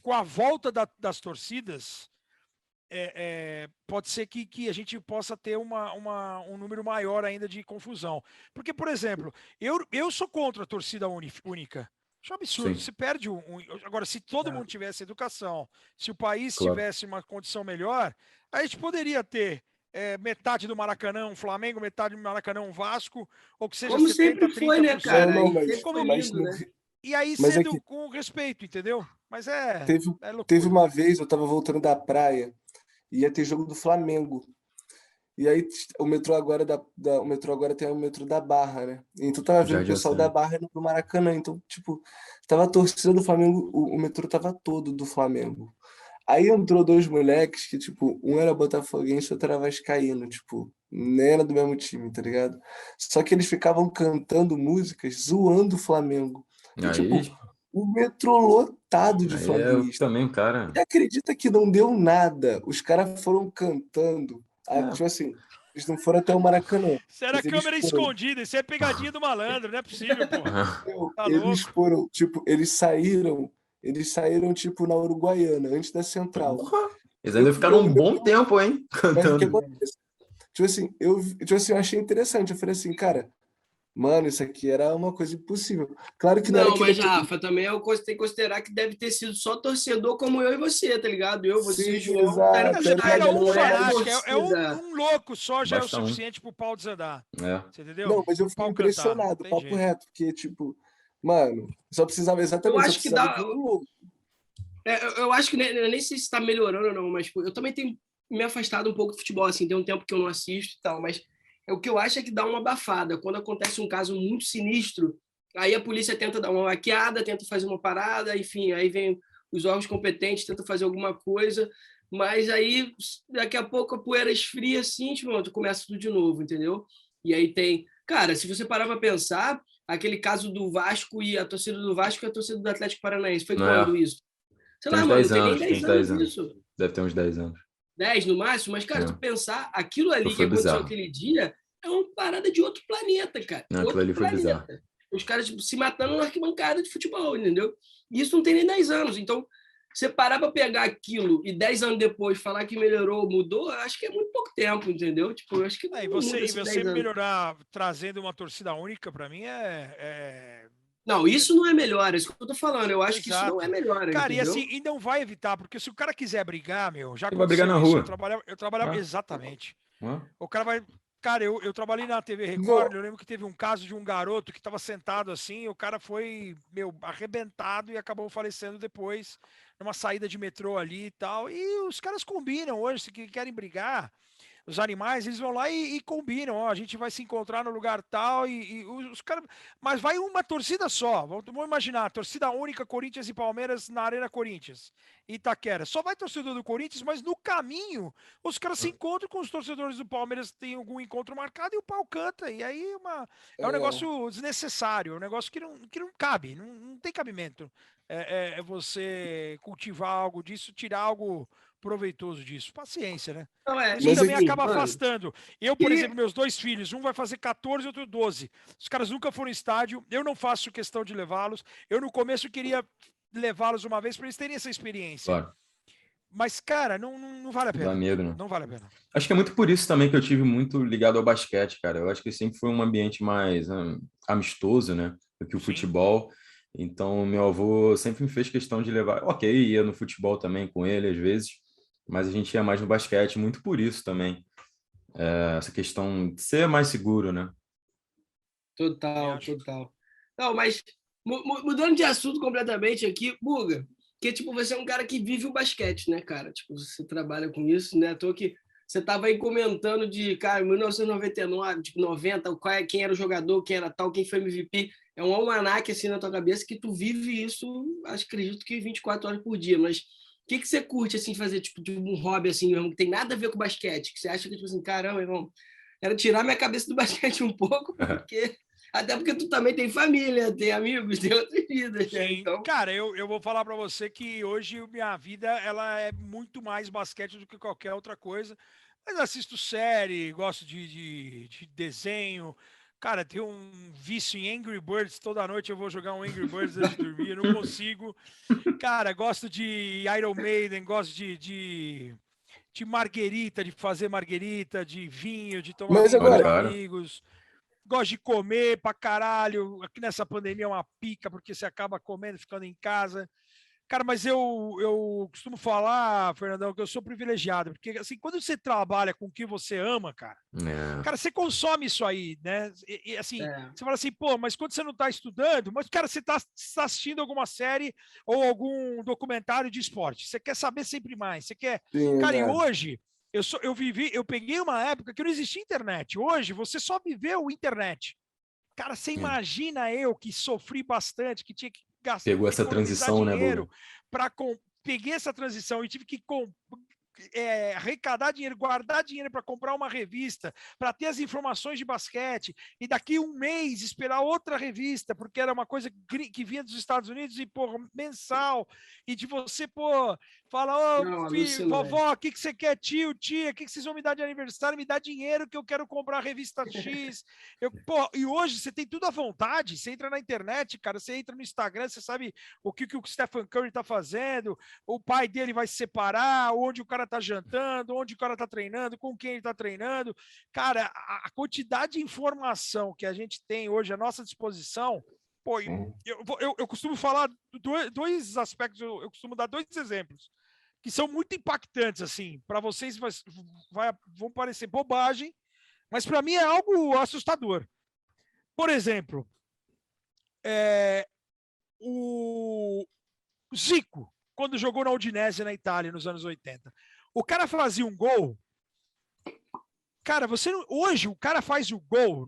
com a volta das torcidas, pode ser que a gente possa ter um número maior ainda de confusão. Porque, por exemplo, eu sou contra a torcida única. Acho um absurdo. Sim, Se perde Agora, se todo mundo tivesse educação, se o país claro. tivesse uma condição melhor, a gente poderia ter metade do Maracanã um Flamengo, metade do Maracanã um Vasco, ou que seja Como 70, sempre foi, né, 30%. Não, cara? não, E mas, sempre foi mas, lindo, no, né? E aí mas é sendo que com respeito, entendeu? Mas é, teve, é teve loucura. uma vez, eu tava voltando da praia, e ia ter jogo do Flamengo. E aí o metrô agora tem o metrô da Barra, né? Então tava vendo o Jardim pessoal da Oceânico. Barra indo pro Maracanã. Então, tipo, tava a torcida do Flamengo, o metrô tava todo do Flamengo. Aí entrou 2 moleques que, tipo, um era botafoguense, outro era vascaíno, tipo, nem era do mesmo time, tá ligado? Só que eles ficavam cantando músicas zoando o Flamengo. E, tipo, Aí, o metrô lotado de aí eu flamenguistas. também, cara. E acredita que não deu nada. Os caras foram cantando. É, Tipo assim, eles não foram até o Maracanã, Isso era mas eles câmera foram. escondida, isso é pegadinha do malandro, não é possível, porra. Tá Eles louco. foram, tipo, eles saíram, tipo, na Uruguaiana, antes da Central. porra, eles Eu, ainda ficaram eu, um eu, bom tempo, hein? mas o que Cantando. acontece? Tipo assim, eu achei interessante. Eu falei assim, cara, Mano, isso aqui era uma coisa impossível. Claro que não era Não, aquele... mas, Rafa, também é uma coisa que tem que considerar que deve ter sido só torcedor como eu e você, tá ligado? Eu, você, Sim, João, era exato. Você pega um não era fanático, torcida. um louco só já é o Basta um. suficiente pro pau desandar. É. Você entendeu? Não, mas eu O fiquei pau cantar. Não impressionado, tem papo jeito. reto, porque, tipo, mano, só precisava Eu exatamente, só acho que precisava dá. de um louco. Eu acho que eu nem sei se está melhorando ou não, mas tipo, eu também tenho me afastado um pouco do futebol, assim, tem um tempo que eu não assisto e tal, mas o que eu acho é que dá uma abafada. Quando acontece um caso muito sinistro, aí a polícia tenta dar uma maquiada, tenta fazer uma parada, enfim, aí vem os órgãos competentes, tentam fazer alguma coisa, mas aí daqui a pouco a poeira esfria assim, tipo, tu começa tudo de novo, entendeu? E aí tem. Cara, se você parar para pensar, aquele caso do Vasco e a torcida do Vasco e a torcida do Atlético Paranaense, foi quando É. isso? Sei Tem lá, uns mano, 10 não tem nem anos, tem 10 uns anos 10 anos. isso. Deve ter uns 10 anos. 10 no máximo, mas, cara, É. tu pensar, aquilo ali que Foi aconteceu bizarro. aquele dia é uma parada de outro planeta, cara. Não, aquilo Outro ali foi bizarro. planeta. Os caras tipo, se matando na arquibancada de futebol, entendeu? E isso não tem nem 10 anos. Então, você parar para pegar aquilo e 10 anos depois falar que melhorou, mudou, acho que é muito pouco tempo, entendeu? Tipo, eu acho que É, e não muda você esses 10 anos. melhorar trazendo uma torcida única, para mim, Não, isso não é melhor, é isso que eu tô falando. Eu acho que isso não é exato. melhor, Cara, e entendeu? assim, e não vai evitar, porque se o cara quiser brigar, meu, já Ele vai brigar aconteceu na isso. rua. Eu trabalhava Ah. exatamente. Ah. O cara vai. Cara, eu trabalhei na TV Record, Não, eu lembro que teve um caso de um garoto que estava sentado assim, e o cara foi, meu, arrebentado e acabou falecendo depois, numa saída de metrô ali e tal. E os caras combinam hoje, se querem brigar, os animais, eles vão lá e combinam, ó, a gente vai se encontrar no lugar tal e os caras, mas vai uma torcida só. Vamos imaginar, torcida única Corinthians e Palmeiras na Arena Corinthians, Itaquera. Só vai torcedor do Corinthians, mas no caminho os caras se encontram com os torcedores do Palmeiras, tem algum encontro marcado e o pau canta. E aí é um é, negócio desnecessário, é um negócio que não cabe, não tem cabimento. É você cultivar algo disso, tirar algo proveitoso disso. Paciência, né? Não é. Isso mas também aqui, acaba Mano, afastando. Eu, por queria, exemplo, meus dois filhos, um vai fazer 14, outro 12. Os caras nunca foram em estádio, eu não faço questão de levá-los. Eu, no começo, queria levá-los uma vez para eles terem essa experiência. Claro. Mas, cara, não vale a Dá pena. medo, né? Não vale a pena. Acho que é muito por isso também que eu tive muito ligado ao basquete, cara. Eu acho que sempre foi um ambiente mais amistoso, né? Do que o Sim. futebol. Então, meu avô sempre me fez questão de levar. Ok, ia no futebol também com ele às vezes, mas a gente ia mais no basquete, muito por isso também. Essa questão de ser mais seguro, né? total, Acho. total. Não, mas mudando de assunto completamente aqui, Buga, que tipo, você é um cara que vive o basquete, né, cara? Tipo, você trabalha com isso, né? À toa que você estava aí comentando de, cara, 1999, tipo, 90, quem era o jogador, quem era tal, quem foi MVP. É um almanaque assim na tua cabeça que tu vive isso, acredito que 24 horas por dia, mas o que você curte assim fazer tipo de um hobby assim mesmo que tem nada a ver com basquete, que você acha que tipo assim, caramba, irmão, quero tirar minha cabeça do basquete um pouco, porque até porque tu também tem família, tem amigos, tem outras vidas, né? Sim. Então, Cara, eu vou falar para você que hoje minha vida ela é muito mais basquete do que qualquer outra coisa. Mas assisto série, gosto de desenho. Cara, tenho um vício em Angry Birds. Toda noite eu vou jogar um Angry Birds antes de dormir. Eu não consigo. Cara, gosto de Iron Maiden, gosto de marguerita, de fazer marguerita, de vinho, de tomar mas vinho com os Olha, agora, cara. amigos. Gosto de comer pra caralho. Aqui nessa pandemia é uma pica, porque você acaba comendo, ficando em casa. Cara, mas eu costumo falar, Fernandão, que eu sou privilegiado, porque assim, quando você trabalha com o que você ama, É, cara, você consome isso aí, né? E, assim, é, você fala assim, pô, mas quando você não está estudando, mas, cara, você está assistindo alguma série ou algum documentário de esporte, você quer saber sempre mais, você quer. sim, Cara, e exato. hoje, eu peguei uma época que não existia internet. Hoje, você só viveu internet. Cara, você é. imagina eu que sofri bastante, que tinha que gastar, Pegou essa economizar transição, né, dinheiro Buga? para peguei essa transição e tive que arrecadar dinheiro, guardar dinheiro para comprar uma revista, para ter as informações de basquete, e daqui um mês esperar outra revista, porque era uma coisa que vinha dos Estados Unidos e, pô, mensal, e de você, pô, fala, ô, não, filho, alucinante. vovó, o que você quer, tio, tia, o que vocês vão me dar de aniversário? Me dá dinheiro que eu quero comprar a revista X. Pô, e hoje você tem tudo à vontade, você entra na internet, cara, você entra no Instagram, você sabe o que o Stephen Curry tá fazendo, o pai dele vai se separar, onde o cara cara tá jantando, onde o cara tá treinando, com quem ele tá treinando. Cara, a quantidade de informação que a gente tem hoje à nossa disposição, pô, eu costumo falar dois aspectos, eu costumo dar 2 exemplos que são muito impactantes, assim, para vocês vão parecer bobagem, mas para mim é algo assustador. Por exemplo, o Zico, quando jogou na Udinese, na Itália, nos anos 80. O cara fazia um gol. Cara, hoje o cara faz o gol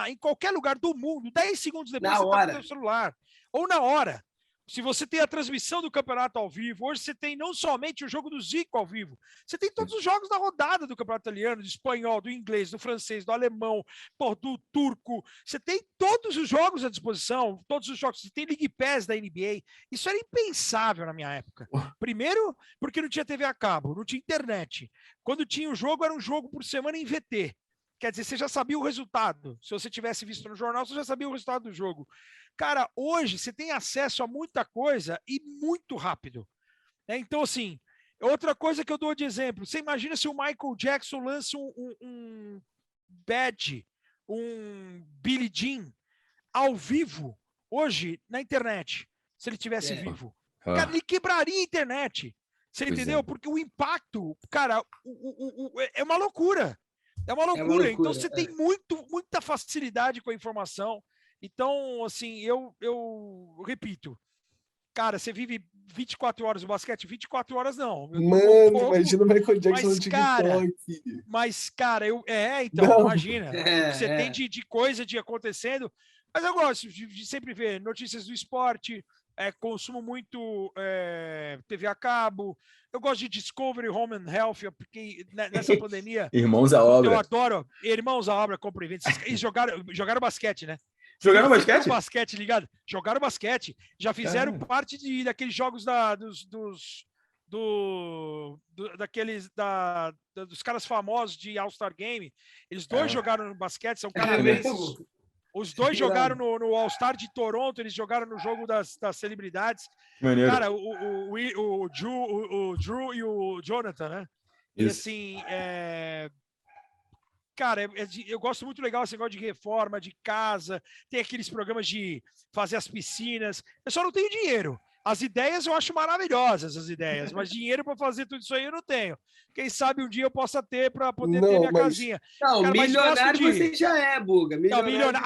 em qualquer lugar do mundo, 10 segundos depois Na você hora. tá com o seu celular. Ou na hora. Se você tem a transmissão do campeonato ao vivo, hoje você tem não somente o jogo do Zico ao vivo, você tem todos os jogos da rodada do campeonato italiano, do espanhol, do inglês, do francês, do alemão, do turco. Você tem todos os jogos à disposição, todos os jogos. Você tem League Pass da NBA. Isso era impensável na minha época. Primeiro, porque não tinha TV a cabo, não tinha internet. Quando tinha o jogo, era um jogo por semana em VT. Quer dizer, você já sabia o resultado. Se você tivesse visto no jornal, você já sabia o resultado do jogo. Cara, hoje você tem acesso a muita coisa e muito rápido. Então, assim, outra coisa que eu dou de exemplo, você imagina se o Michael Jackson lança um badge, um Billie Jean, ao vivo, hoje, na internet, se ele tivesse vivo. Cara, ele quebraria a internet. Você entendeu? Porque o impacto, cara, é uma loucura. É uma loucura. Então, você tem muita facilidade com a informação. Então, assim, eu repito, cara, você vive 24 horas no basquete? 24 horas não. Mano, imagina o Michael Jackson no TikTok. Cara, então, não. Imagina. Você tem de coisa acontecendo. Mas eu gosto de sempre ver notícias do esporte, consumo muito TV a cabo. Eu gosto de Discovery Home and Health, porque nessa pandemia... Irmãos à obra. Eu adoro. Irmãos à obra, compra e vende. Eles jogaram basquete, né? Jogaram basquete? Basquete, ligado? Jogaram basquete. Já fizeram parte daqueles jogos dos caras famosos de All-Star Game. Eles dois jogaram no basquete, são canadenses. Os dois jogaram no All-Star de Toronto, eles jogaram no jogo das celebridades. Maneiro. Cara, o Drew e o Jonathan, né? Isso. E assim, cara, eu gosto muito legal esse negócio de reforma, de casa, tem aqueles programas de fazer as piscinas. Eu só não tenho dinheiro. As ideias eu acho maravilhosas, as ideias, mas dinheiro para fazer tudo isso aí eu não tenho. Quem sabe um dia eu possa ter para poder ter minha casinha. Não, cara, milionário você já é, Buga. Milionário.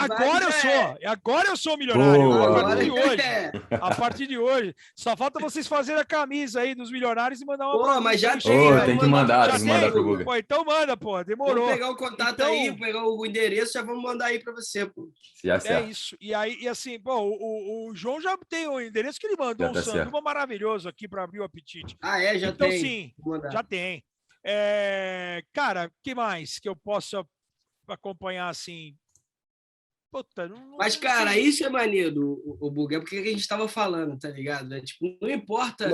Agora eu sou milionário. Boa. A partir de hoje. A partir de hoje. Só falta vocês fazerem a camisa aí dos milionários e mandar uma. Pô, mas já tem. Tem que mandar pro Buga. Pô, então manda, pô. Demorou. Vamos pegar o contato aí, pegar o endereço, já vamos mandar aí para você, pô. Isso. E aí, assim, pô, o João já tem o endereço que ele mandou um sanduba maravilhoso aqui para abrir o apetite. Já então, tem. Sim, já tem. Cara, o que mais que eu possa acompanhar assim? Puta, mas, cara, isso é maneiro, o Buga, é porque a gente estava falando, tá ligado? Tipo, não importa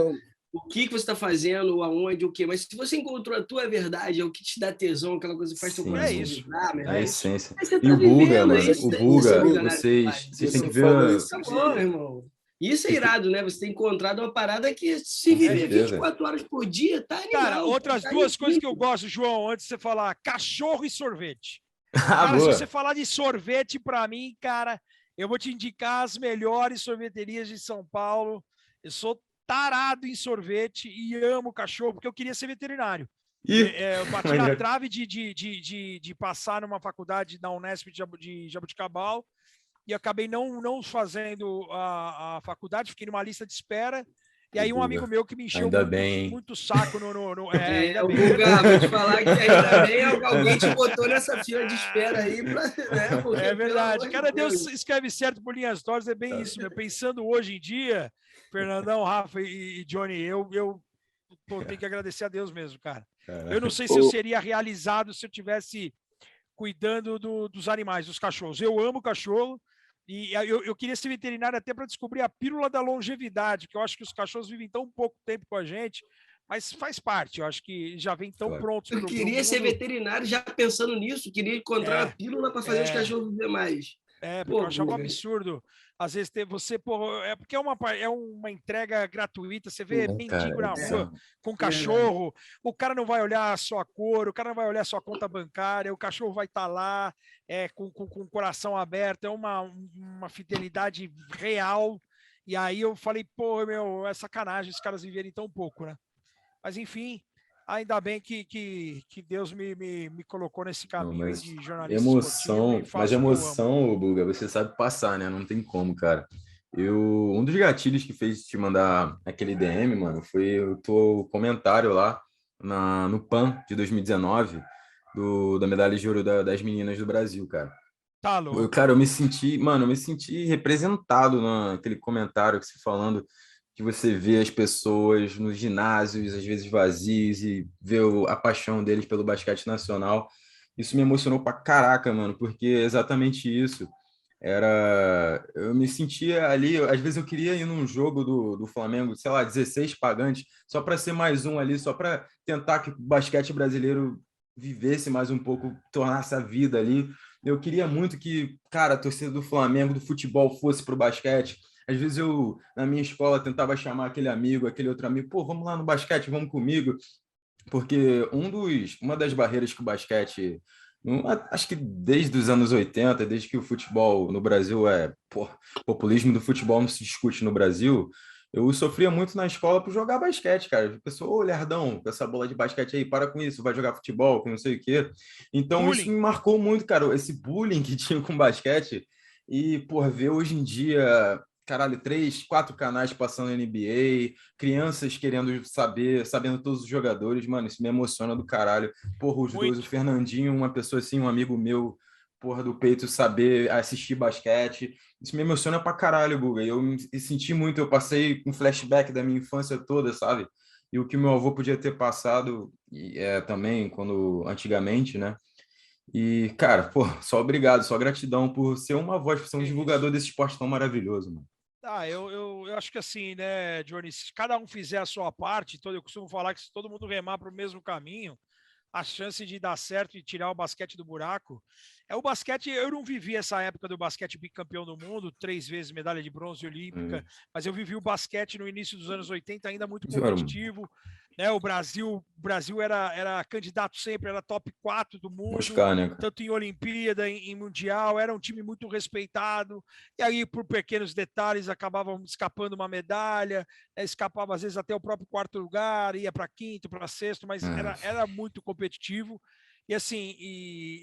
o que você está fazendo, aonde, o quê, mas se você encontrou a tua verdade, é o que te dá tesão, aquela coisa que faz teu coração vibrar, meu irmão. É a essência. Tá e o Buga, mano, vocês têm que ver... Isso é bom, irmão. Isso é irado, né? Você tem encontrado uma parada que se viver 24 horas por dia, tá animal. Cara, outras duas coisas que eu gosto, João, antes de você falar, cachorro e sorvete. Cara, se você falar de sorvete pra mim, cara, eu vou te indicar as melhores sorveterias de São Paulo. Eu sou tarado em sorvete e amo cachorro, porque eu queria ser veterinário. Eu bati na trave de passar numa faculdade da Unesp de Jaboticabal, e acabei não fazendo a faculdade, fiquei numa lista de espera. E aí um amigo meu que me encheu muito saco no ainda bem. Buga, vou te falar que ainda bem alguém te botou nessa fila de espera aí. Porque, é verdade. Cara, Deus escreve certo por linhas tortas, é bem isso. Né? Pensando hoje em dia, Fernandão, Rafa e Johnny, eu tenho que agradecer a Deus mesmo, cara. Eu não sei se eu seria realizado se eu tivesse cuidando dos animais, dos cachorros. Eu amo cachorro. E eu queria ser veterinário até para descobrir a pílula da longevidade, que eu acho que os cachorros vivem tão pouco tempo com a gente, mas faz parte, eu acho que já vem tão prontos. Eu queria ser veterinário já pensando nisso, queria encontrar a pílula para fazer os cachorros viver mais. Porque Pô, eu achava um Guga. absurdo. Às vezes ter você, pô, porque é uma entrega gratuita. Você vê Cara, mendigo é na rua bizarro. com Verdade. cachorro, o cara não vai olhar a sua cor, o cara não vai olhar a sua conta bancária, o cachorro vai estar lá com o coração aberto, é uma fidelidade real. E aí eu falei, pô, meu, é sacanagem os caras viverem tão pouco, né? Mas enfim, ainda bem que Deus me colocou nesse Não, caminho aí mas de jornalista esportivo emoção, e mas faço o que eu amo. emoção, ô Buga, você sabe passar, né? Não tem como, cara. Um dos gatilhos que fez te mandar aquele DM, mano, foi o teu comentário lá no PAN de 2019, da medalha de ouro das meninas do Brasil, cara. Tá louco. Cara, eu me senti representado naquele comentário que você falando que você vê as pessoas nos ginásios, às vezes vazios, e vê a paixão deles pelo basquete nacional. Isso me emocionou pra caraca, mano, porque é exatamente isso. Eu me sentia ali, às vezes eu queria ir num jogo do Flamengo, sei lá, 16 pagantes, só para ser mais um ali, só para tentar que o basquete brasileiro vivesse mais um pouco, tornasse a vida ali. Eu queria muito que, cara, a torcida do Flamengo, do futebol, fosse pro basquete. Às vezes eu, na minha escola, tentava chamar aquele amigo, aquele outro amigo, pô, vamos lá no basquete, vamos comigo. Porque uma das barreiras que o basquete, acho que desde os anos 80, desde que o futebol no Brasil populismo do futebol não se discute no Brasil, eu sofria muito na escola por jogar basquete, cara. A pessoa, ô, lerdão, com essa bola de basquete aí, para com isso, vai jogar futebol, que não sei o quê. Então, isso Bullying. me marcou muito, cara, esse bullying que tinha com basquete. E, por ver hoje em dia, caralho, 3, 4 canais passando NBA, crianças querendo saber, sabendo todos os jogadores, mano, isso me emociona do caralho. Porra, os dois, o Muito. Fernandinho, uma pessoa assim, um amigo meu, porra, do peito, saber assistir basquete. Isso me emociona pra caralho, Guga. E eu me senti muito, eu passei um flashback da minha infância toda, sabe? E o que meu avô podia ter passado também, antigamente, né? E, cara, pô, só obrigado, só gratidão por ser uma voz, por ser um É divulgador isso. desse esporte tão maravilhoso, mano. Eu acho que assim, né, Johnny, se cada um fizer a sua parte, eu costumo falar que se todo mundo remar para o mesmo caminho, a chance de dar certo e tirar o basquete do buraco. O basquete, eu não vivi essa época do basquete bicampeão do mundo, 3 vezes medalha de bronze olímpica, mas eu vivi o basquete no início dos anos 80 ainda muito competitivo, né? O Brasil era candidato sempre, era top 4 do mundo, Buscar, né, cara? tanto em Olimpíada, em Mundial, era um time muito respeitado, e aí por pequenos detalhes acabavam escapando uma medalha, escapava às vezes até o próprio quarto lugar, ia para quinto, para sexto, mas era muito competitivo. E assim,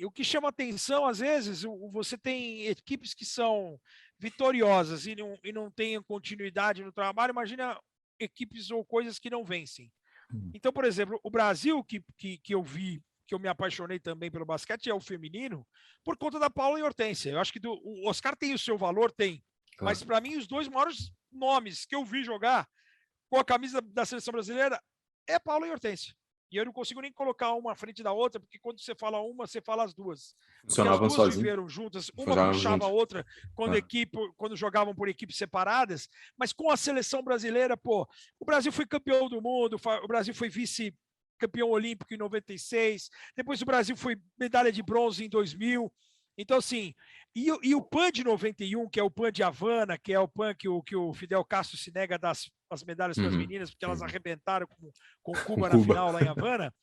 o que chama atenção, às vezes, você tem equipes que são vitoriosas e não têm continuidade no trabalho, imagina equipes ou coisas que não vencem. Então, por exemplo, o Brasil, que eu vi, que eu me apaixonei também pelo basquete, é o feminino, por conta da Paula e Hortência. Eu acho que o Oscar tem o seu valor, tem. Claro. Mas, para mim, os dois maiores nomes que eu vi jogar com a camisa da seleção brasileira é Paula e Hortência. E eu não consigo nem colocar uma à frente da outra, porque quando você fala uma, você fala as duas. Porque as Funcionavam duas sozinhos, viveram juntas, uma funcionavam puxava a juntos. outra quando jogavam por equipes separadas, mas com a seleção brasileira, pô, o Brasil foi campeão do mundo, o Brasil foi vice-campeão olímpico em 96, depois o Brasil foi medalha de bronze em 2000. Então, assim, e o PAN de 91, que é o PAN de Havana, que é o PAN que o Fidel Castro se nega a dar as medalhas para as meninas, porque elas arrebentaram com Cuba na final lá em Havana.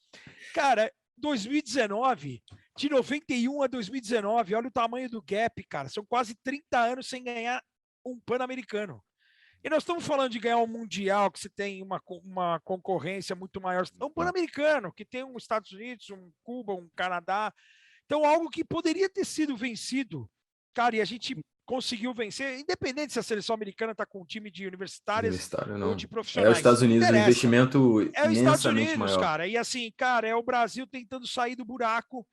Cara, 2019, de 91 a 2019, olha o tamanho do gap, cara. São quase 30 anos sem ganhar um Pan-Americano. E nós estamos falando de ganhar um Mundial, que você tem uma concorrência muito maior. É um Pan-Americano, que tem um Estados Unidos, um Cuba, um Canadá. Então, algo que poderia ter sido vencido, cara, e a gente conseguiu vencer, independente se a seleção americana está com um time de universitárias não. ou de É os profissionais. Estados Unidos, um investimento é os Estados imensamente Unidos, maior. cara. E assim, cara, é o Brasil tentando sair do buraco.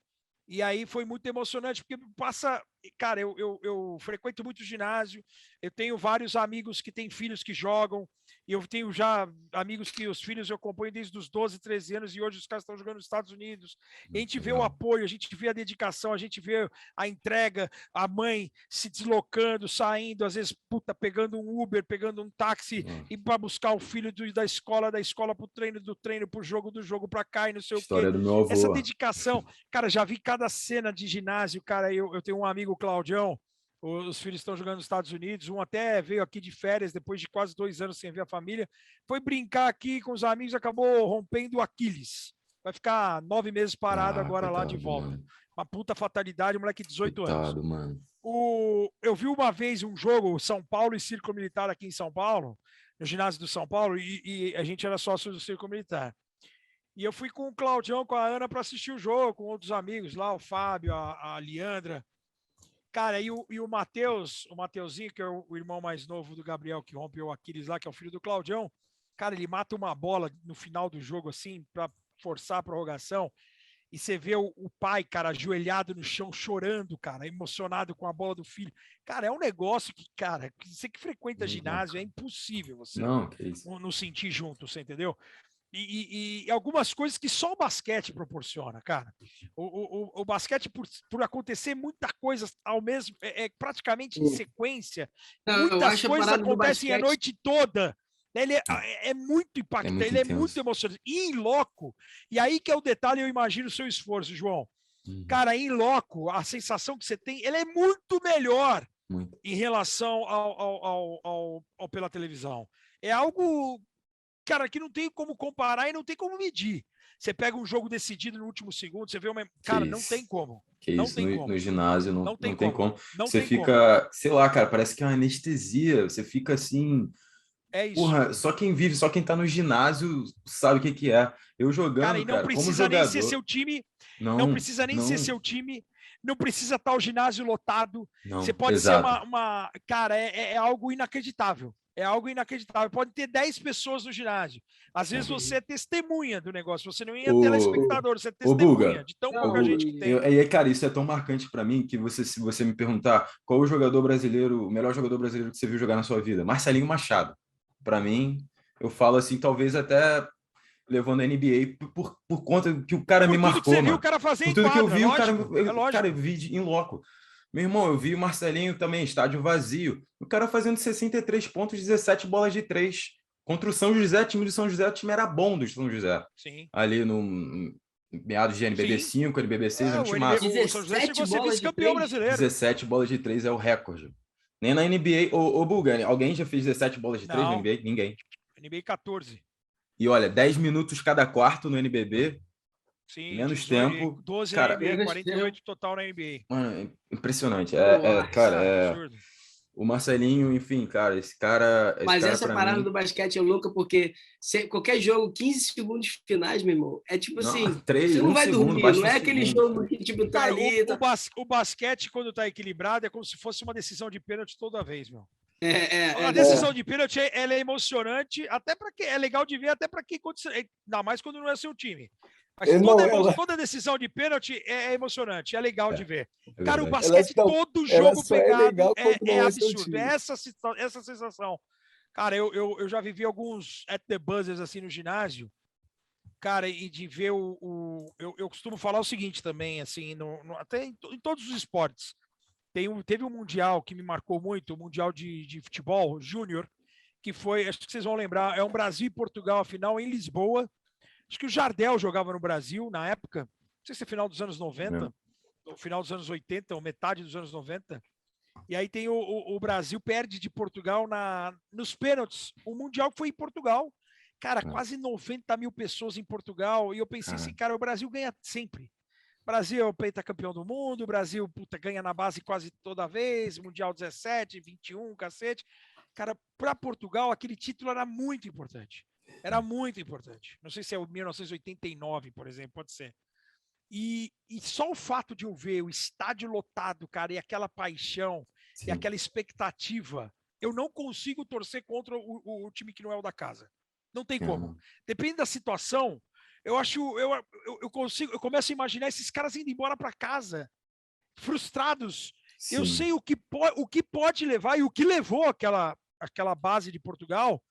E aí foi muito emocionante, porque passa. Cara, eu frequento muito ginásio, eu tenho vários amigos que têm filhos que jogam, e eu tenho já amigos que os filhos eu acompanho desde os 12, 13 anos, e hoje os caras estão jogando nos Estados Unidos. E a gente vê o apoio, a gente vê a dedicação, a gente vê a entrega, a mãe se deslocando, saindo, às vezes, puta, pegando um Uber, pegando um táxi, e para buscar o filho da escola para o treino, do treino para o jogo, do jogo para cá, e não sei História o quê. do meu avô. Essa dedicação, cara, já vi cada cena de ginásio, cara, eu tenho um amigo, Claudião, Os filhos estão jogando nos Estados Unidos, um até veio aqui de férias, depois de quase 2 anos sem ver a família, foi brincar aqui com os amigos, acabou rompendo o Aquiles. Vai ficar 9 meses parado agora lá de coitado, volta. mano. Uma puta fatalidade, moleque de 18 anos. Coitado, mano. Eu vi uma vez um jogo, São Paulo e Círculo Militar aqui em São Paulo, no ginásio do São Paulo, e a gente era sócio do Círculo Militar. E eu fui com o Claudião, com a Ana, para assistir o jogo, com outros amigos lá, o Fábio, a Leandra. Cara, e o Matheus, o Mateuzinho, que é o irmão mais novo do Gabriel, que rompeu o Aquiles lá, que é o filho do Claudião, cara, ele mata uma bola no final do jogo, assim, para forçar a prorrogação, e você vê o pai, cara, ajoelhado no chão, chorando, cara, emocionado com a bola do filho. Cara, é um negócio que, cara, você que frequenta ginásio, é impossível você Não, que isso. não sentir junto, você entendeu? E algumas coisas que só o basquete proporciona, cara. O basquete, por acontecer muita coisa ao mesmo, praticamente em sequência, Não, eu muitas acho a coisas parada do acontecem a basquete- noite toda. Ele é muito impactante, muito ele é intenso. muito emocionante. E em loco, e aí que é o detalhe, eu imagino o seu esforço, João. Uhum. Cara, em loco, a sensação que você tem, ele é muito melhor Muito. em relação ao pela televisão. É algo, cara, que não tem como comparar e não tem como medir. Você pega um jogo decidido no último segundo, você vê uma. Cara, não isso. tem como. Que Não isso, tem no, como. no ginásio não tem como. Não Você tem como. fica, sei lá, cara, parece que é uma anestesia. Você fica assim, É isso. porra, só quem vive, só quem tá no ginásio sabe o que que é. Eu Cara, jogando, e não cara, como precisa nem ser jogador, seu time, não não, precisa nem ser não, seu time, não precisa estar o ginásio lotado. Você não, pode ser exato. cara, é algo inacreditável. É algo inacreditável. Pode ter 10 pessoas no ginásio. Às vezes você é testemunha do negócio, você não é O, telespectador, você é o testemunha Buga, de tão ô, pouca Guga, gente que tem. cara, isso é tão marcante para mim que você, se você me perguntar qual o jogador brasileiro, o melhor jogador brasileiro que você viu jogar na sua vida, Marcelinho Machado. Para mim, eu falo assim, talvez até levando a NBA por conta que o cara me Por tudo que você marcou, viu o mano. cara fazer Por em tudo que eu quadra, vi, o cara, lógico. É lógico. eu vi em loco. Meu irmão, eu vi o Marcelinho também, estádio vazio. O cara fazendo 63 pontos, 17 bolas de 3. Contra o São José, time do São José, o time era bom do São José. Sim. Ali no meados de NBB 5, NBB 6, é um o time São José chegou a ser 17 bolas de vice-campeão 3? brasileiro. 17 bolas de 3 é o recorde. Nem na NBA, ô Bulgari, alguém já fez 17 bolas de 3 na Não. NBA? Ninguém. NBA 14. E olha, 10 minutos cada quarto no NBB, Sim, menos 18, tempo. 12 Cara, na NBA, menos 48 total na NBA. mano, é impressionante. Nossa. Cara, Absurdo. o Marcelinho, enfim, cara, esse cara Mas essa pra parada mim, do basquete é louca porque qualquer jogo, 15 segundos finais, meu irmão, é tipo não, assim, 3, você não 1 vai segundo, dormir, baixa não um é aquele segundo. jogo que tipo, tá Cara, ali. o basquete, quando tá equilibrado, é como se fosse uma decisão de pênalti toda vez, meu. A É decisão de pênalti, ela é emocionante, até para quem é legal de ver, até para quem, ainda mais quando não é seu time. Mas toda decisão de pênalti é emocionante, é legal de ver. É Cara, o verdade. basquete, todo jogo só é pegado legal quando não é seu absurdo. time. É essa sensação. Cara, eu já vivi alguns at the buzzers assim no ginásio, cara, e de ver eu costumo falar o seguinte também, assim, até em todos os esportes. Teve um mundial que me marcou muito, o mundial de futebol júnior, que foi, acho que vocês vão lembrar, é um Brasil e Portugal, a final em Lisboa. Acho que o Jardel jogava no Brasil na época, não sei se é final dos anos 90, ou final dos anos 80, ou metade dos anos 90. E aí tem o Brasil perde de Portugal nos pênaltis. O Mundial foi em Portugal. Cara, quase 90 mil pessoas em Portugal. E eu pensei assim, cara, o Brasil ganha sempre. Brasil é o pentacampeão do mundo, o Brasil ganha na base quase toda vez, Mundial 17, 21, cacete. Cara, para Portugal, aquele título era muito importante. Era muito importante. Não sei se é o 1989, por exemplo, pode ser. E só o fato de eu ver o estádio lotado, cara, e aquela paixão, Sim. e aquela expectativa, eu não consigo torcer contra o time que não é o da casa. Não tem como. Depende da situação. Eu começo a imaginar esses caras indo embora para casa, frustrados. Sim. Eu sei o que pode levar e o que levou aquela base de Portugal,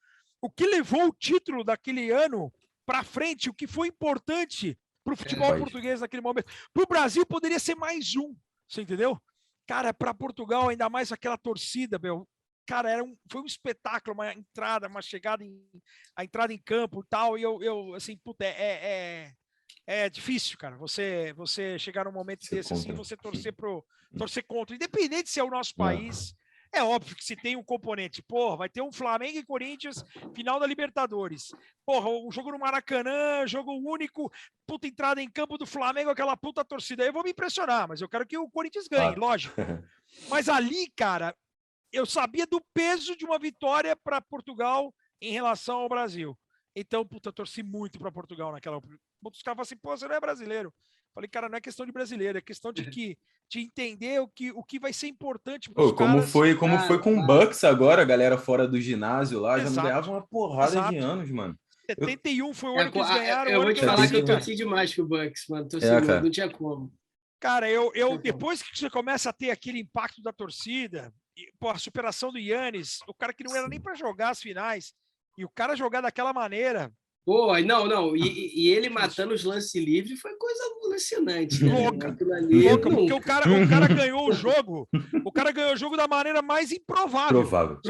o que levou o título daquele ano para frente, o que foi importante para o futebol português naquele momento. Para o Brasil poderia ser mais um, você entendeu? Cara, para Portugal, ainda mais aquela torcida, meu. Cara, foi um espetáculo, uma entrada, uma chegada, a entrada em campo e tal. E eu assim, puta, é difícil, cara. Você chegar num momento Ser desse assim, contra. você torcer contra. Independente se é o nosso país, é óbvio que se tem um componente. Porra, vai ter um Flamengo e Corinthians, final da Libertadores. Porra, um jogo no Maracanã, jogo único, puta entrada em campo do Flamengo, aquela puta torcida. Eu vou me impressionar, mas eu quero que o Corinthians ganhe, lógico. Mas ali, cara, eu sabia do peso de uma vitória para Portugal em relação ao Brasil. Então, puta, torci muito para Portugal naquela. Os caras falam assim, pô, você não é brasileiro. Falei, cara, não é questão de brasileiro, é questão de entender o que vai ser importante para os caras. Como foi com o Bucks agora, a galera fora do ginásio lá, já não Exato. ganhava uma porrada de Exato. anos, mano. 71 foi o ano que eles ganharam. Eu o ano vou que te eu falar nasci, que eu cara. torci demais pro Bucks, mano. Cara. Não tinha como. Cara, depois que você começa a ter aquele impacto da torcida, pô, a superação do Yannis, o cara que não era nem para jogar as finais, e o cara jogar daquela maneira. Pô, não. E ele matando os lances livres foi coisa alucinante. Né? Louca, porque o cara ganhou o jogo. O cara ganhou o jogo da maneira mais improvável. Provável,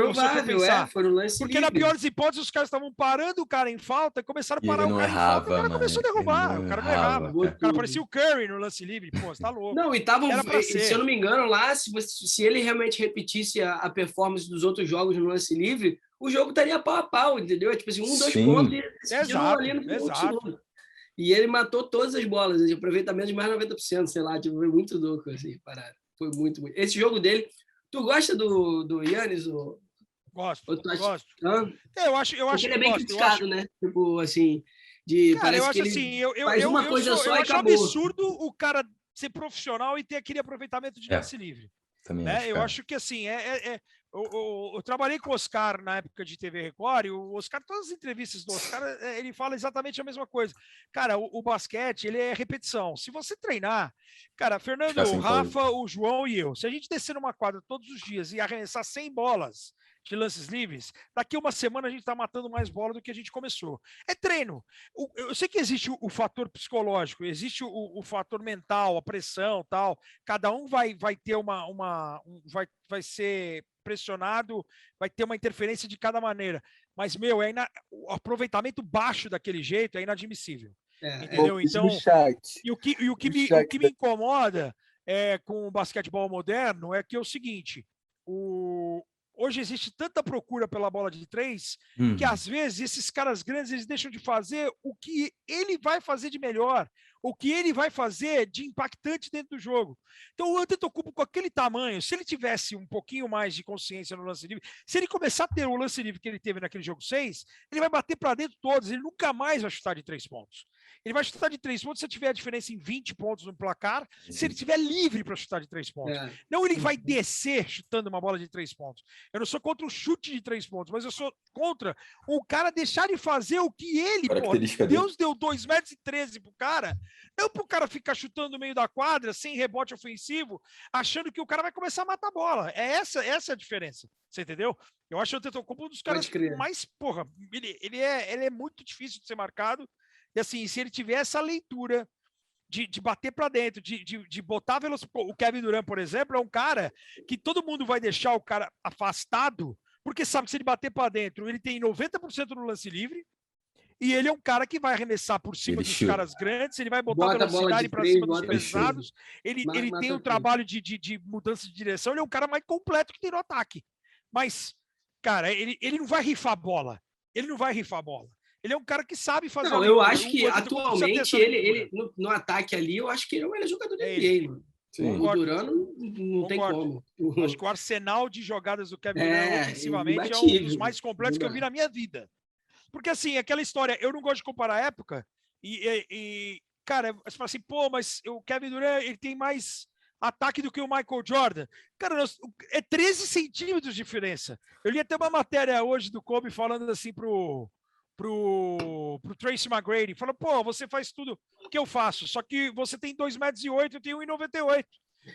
foi um lance porque livre. na pior das hipóteses, os caras estavam parando o cara em falta e começaram a parar o cara em falta e o cara começou a derrubar. O cara não errava. O cara parecia o Curry no lance livre. Pô, você tá louco. Não, e estavam, se eu não me engano, lá, se ele realmente repetisse a performance dos outros jogos no lance livre, o jogo estaria pau a pau, entendeu? Tipo assim, 2 pontos e ali no segundo. E ele matou todas as bolas, assim, aproveitamento de mais de 90%, sei lá, tipo, foi muito louco, assim, parado. Foi muito. Esse jogo dele, tu gosta do Yannis? Gosto. Eu acho que ele é bem criticado, né? Tipo, assim, cara, eu acho assim, faz uma coisa só e acabou. Eu acho absurdo o cara ser profissional e ter aquele aproveitamento de lance livre. Né? Eu acho que assim, eu trabalhei com o Oscar na época de TV Record, e o Oscar, todas as entrevistas do Oscar, ele fala exatamente a mesma coisa. Cara, o basquete, ele é repetição. Se você treinar, cara, Fernando, o Rafa, o João e eu, se a gente descer numa quadra todos os dias e arremessar 100 bolas de lances livres, daqui uma semana a gente está matando mais bola do que a gente começou. É treino. Eu sei que existe o fator psicológico, existe o fator mental, a pressão, tal. Cada um vai ter vai ser pressionado, vai ter uma interferência de cada maneira. Mas, meu, o aproveitamento baixo daquele jeito é inadmissível. Entendeu? Então, o que me incomoda com o basquetebol moderno é que é o seguinte: hoje existe tanta procura pela bola de 3 que, às vezes, esses caras grandes eles deixam de fazer o que ele vai fazer de melhor, o que ele vai fazer de impactante dentro do jogo. Então, o Antetokounmpo, com aquele tamanho, se ele tivesse um pouquinho mais de consciência no lance livre, se ele começar a ter o lance livre que ele teve naquele jogo 6, ele vai bater para dentro todos, ele nunca mais vai chutar de 3 pontos. Ele vai chutar de 3 pontos se tiver a diferença em 20 pontos no placar, se ele estiver livre para chutar de 3 pontos. Não ele vai descer chutando uma bola de 3 pontos. Eu não sou contra o chute de 3 pontos, mas eu sou contra o cara deixar de fazer o que ele, Deus deu 2,13 metros pro cara, não pro cara ficar chutando no meio da quadra, sem rebote ofensivo, achando que o cara vai começar a matar a bola. Essa a diferença. Você entendeu? Eu acho o Antetokounmpo um dos caras mais, porra, ele é muito difícil de ser marcado. E assim, se ele tiver essa leitura de bater para dentro, de botar velocidade. O Kevin Durant, por exemplo, é um cara que todo mundo vai deixar o cara afastado, porque sabe que se ele bater para dentro, ele tem 90% no lance livre, e ele é um cara que vai arremessar por cima dos caras grandes, ele vai botar velocidade para cima dos pesados, ele tem um trabalho de mudança de direção, ele é um cara mais completo que tem no ataque. Mas, cara, ele não vai rifar a bola. Ele não vai rifar a bola. Ele é um cara que sabe fazer. Não, eu acho que atualmente ele no ataque ali, eu acho que ele é o melhor jogador da NBA, mano. O Durant não tem como. Acho que o arsenal de jogadas do Kevin Durant ofensivamente é um dos mais completos que eu vi na minha vida. Porque assim, aquela história, eu não gosto de comparar a época e cara, você fala assim, pô, mas o Kevin Durant ele tem mais ataque do que o Michael Jordan. Cara, é 13 centímetros de diferença. Eu li até uma matéria hoje do Kobe falando assim pro Tracy McGrady, falou, pô, você faz tudo que eu faço, só que você tem 2,08 metros, eu tenho 1,98.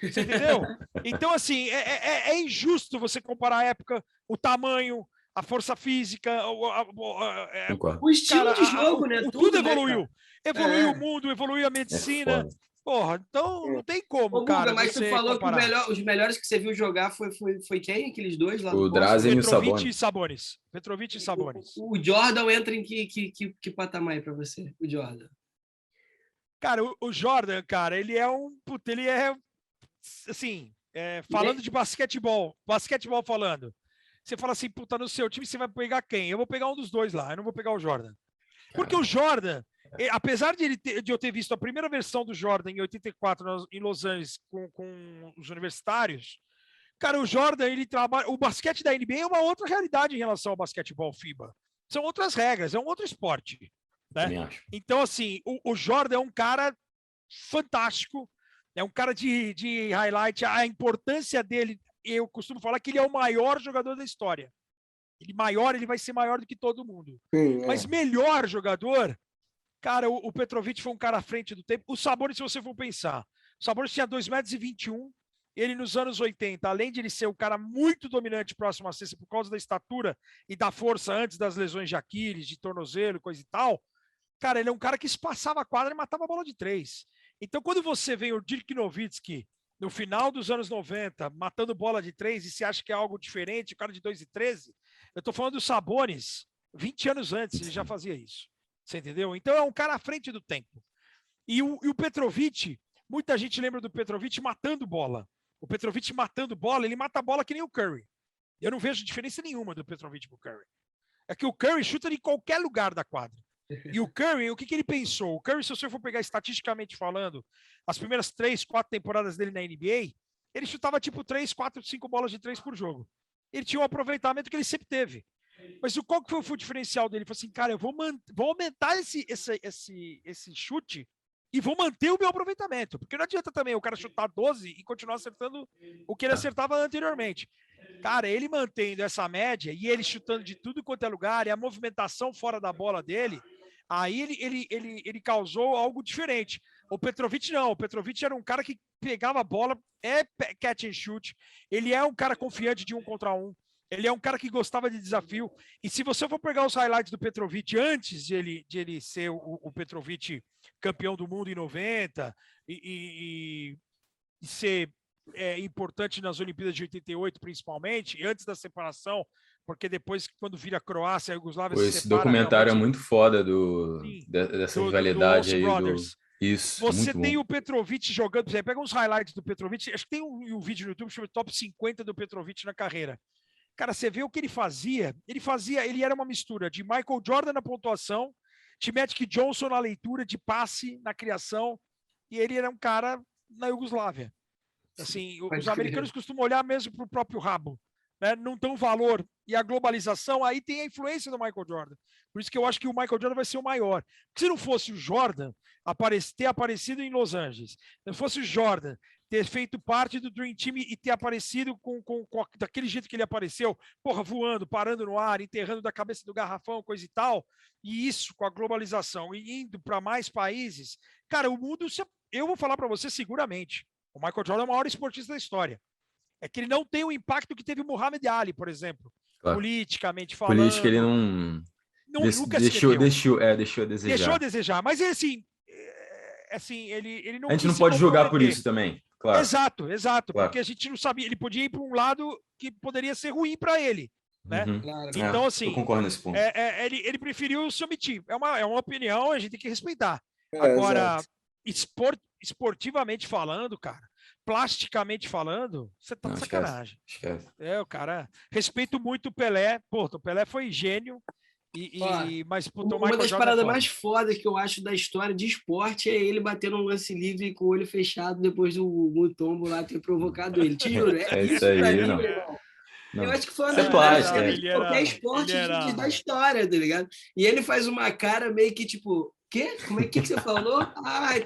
Você entendeu? Então, assim, é injusto você comparar a época, o tamanho, a força física, o estilo de jogo, né? Tudo evoluiu. Evoluiu o mundo, evoluiu a medicina. Porra, então não tem como, cara. Mas tu falou comparar. Que os melhores que você viu jogar foi quem? Aqueles dois lá? O Drazen e o Sabonis. Petrovic e Sabonis. O Jordan entra em que patamar aí pra você? O Jordan? Cara, o Jordan, cara, ele é assim, falando de basquetebol falando. Você fala assim, puta, no seu time você vai pegar quem? Eu vou pegar um dos dois lá, eu não vou pegar o Jordan. Porque o Jordan, apesar de eu ter visto a primeira versão do Jordan em 84 em Los Angeles com os universitários, cara, o Jordan, ele trabalha. O basquete da NBA é uma outra realidade em relação ao basquetebol FIBA. São outras regras, é um outro esporte. Né? Então, assim, o Jordan é um cara fantástico, é um cara de highlight. A importância dele, eu costumo falar que ele é o maior jogador da história. Ele vai ser maior do que todo mundo. Sim, Mas melhor jogador, cara, o Petrovic foi um cara à frente do tempo. O Sabonis, se você for pensar, o Sabonis tinha 2,21 m. Ele, nos anos 80, além de ele ser um cara muito dominante próximo à cesta por causa da estatura e da força antes das lesões de Aquiles, de tornozelo, coisa e tal, cara, ele é um cara que espaçava a quadra e matava a bola de 3. Então, quando você vê o Dirk Nowitzki no final dos anos 90, matando bola de 3, e se acha que é algo diferente, o cara de 2,13, eu tô falando do Sabonis, 20 anos antes ele já fazia isso. Você entendeu? Então é um cara à frente do tempo. E o Petrovic, muita gente lembra do Petrovic matando bola. O Petrovic matando bola, ele mata a bola que nem o Curry. Eu não vejo diferença nenhuma do Petrovic pro Curry. É que o Curry chuta de qualquer lugar da quadra. E o Curry, o que ele pensou? O Curry, se você for pegar estatisticamente falando, as primeiras 3, 4 temporadas dele na NBA, ele chutava tipo 3, 4, 5 bolas de 3 por jogo. Ele tinha um aproveitamento que ele sempre teve. Mas qual que foi o diferencial dele? Ele falou assim, cara, eu vou aumentar esse chute e vou manter o meu aproveitamento. Porque não adianta também o cara chutar 12 e continuar acertando o que ele acertava anteriormente. Cara, ele mantendo essa média e ele chutando de tudo quanto é lugar e a movimentação fora da bola dele, aí ele causou algo diferente. O Petrovic não. O Petrovic era um cara que pegava a bola, catch and shoot. Ele é um cara confiante de 1 contra 1. Ele é um cara que gostava de desafio. E se você for pegar os highlights do Petrovic antes de ele ser o Petrovic campeão do mundo em 90 e ser importante nas Olimpíadas de 88, principalmente, e antes da separação, porque depois, quando vira a Croácia, a Iugoslávia se separa. Esse documentário é muito foda dessa rivalidade aí. Isso, você tem o Petrovic jogando, você pega uns highlights do Petrovic, acho que tem um vídeo no YouTube, chama Top 50 do Petrovic na carreira. Cara, você vê o que ele fazia, ele era uma mistura de Michael Jordan na pontuação, de Magic Johnson na leitura, de passe, na criação, e ele era um cara na Iugoslávia. Assim, os americanos costumam olhar mesmo para o próprio rabo, né? Não dão valor. E a globalização, aí tem a influência do Michael Jordan. Por isso que eu acho que o Michael Jordan vai ser o maior. Porque se não fosse o Jordan ter aparecido em Los Angeles, se não fosse o Jordan ter feito parte do Dream Team e ter aparecido daquele jeito que ele apareceu, porra, voando, parando no ar, enterrando da cabeça do garrafão, coisa e tal, e isso com a globalização e indo para mais países, cara, o mundo, eu vou falar para você seguramente, o Michael Jordan é o maior esportista da história. É que ele não tem o impacto que teve o Muhammad Ali, por exemplo, claro. Politicamente falando. Política ele nunca deixou a desejar. Deixou a desejar, mas ele assim, ele não. A gente não pode julgar por isso também. Claro. Exato, claro. Porque a gente não sabia, ele podia ir para um lado que poderia ser ruim para ele, né? Uhum. Então, assim, eu concordo nesse ponto. Ele preferiu se omitir. É uma opinião, a gente tem que respeitar. Agora, esportivamente falando, cara, plasticamente falando, você tá de sacanagem. Esquece. O cara, respeito muito o Pelé. Pô, o Pelé foi gênio. Mas uma das paradas mais fodas que eu acho da história de esporte é ele batendo um lance livre com o olho fechado depois do Mutombo lá ter provocado ele. Te juro, isso aí, não. Eu acho que foi uma das paradas de qualquer esporte da história, tá ligado? E ele faz uma cara meio que tipo, quê? Como é que você falou?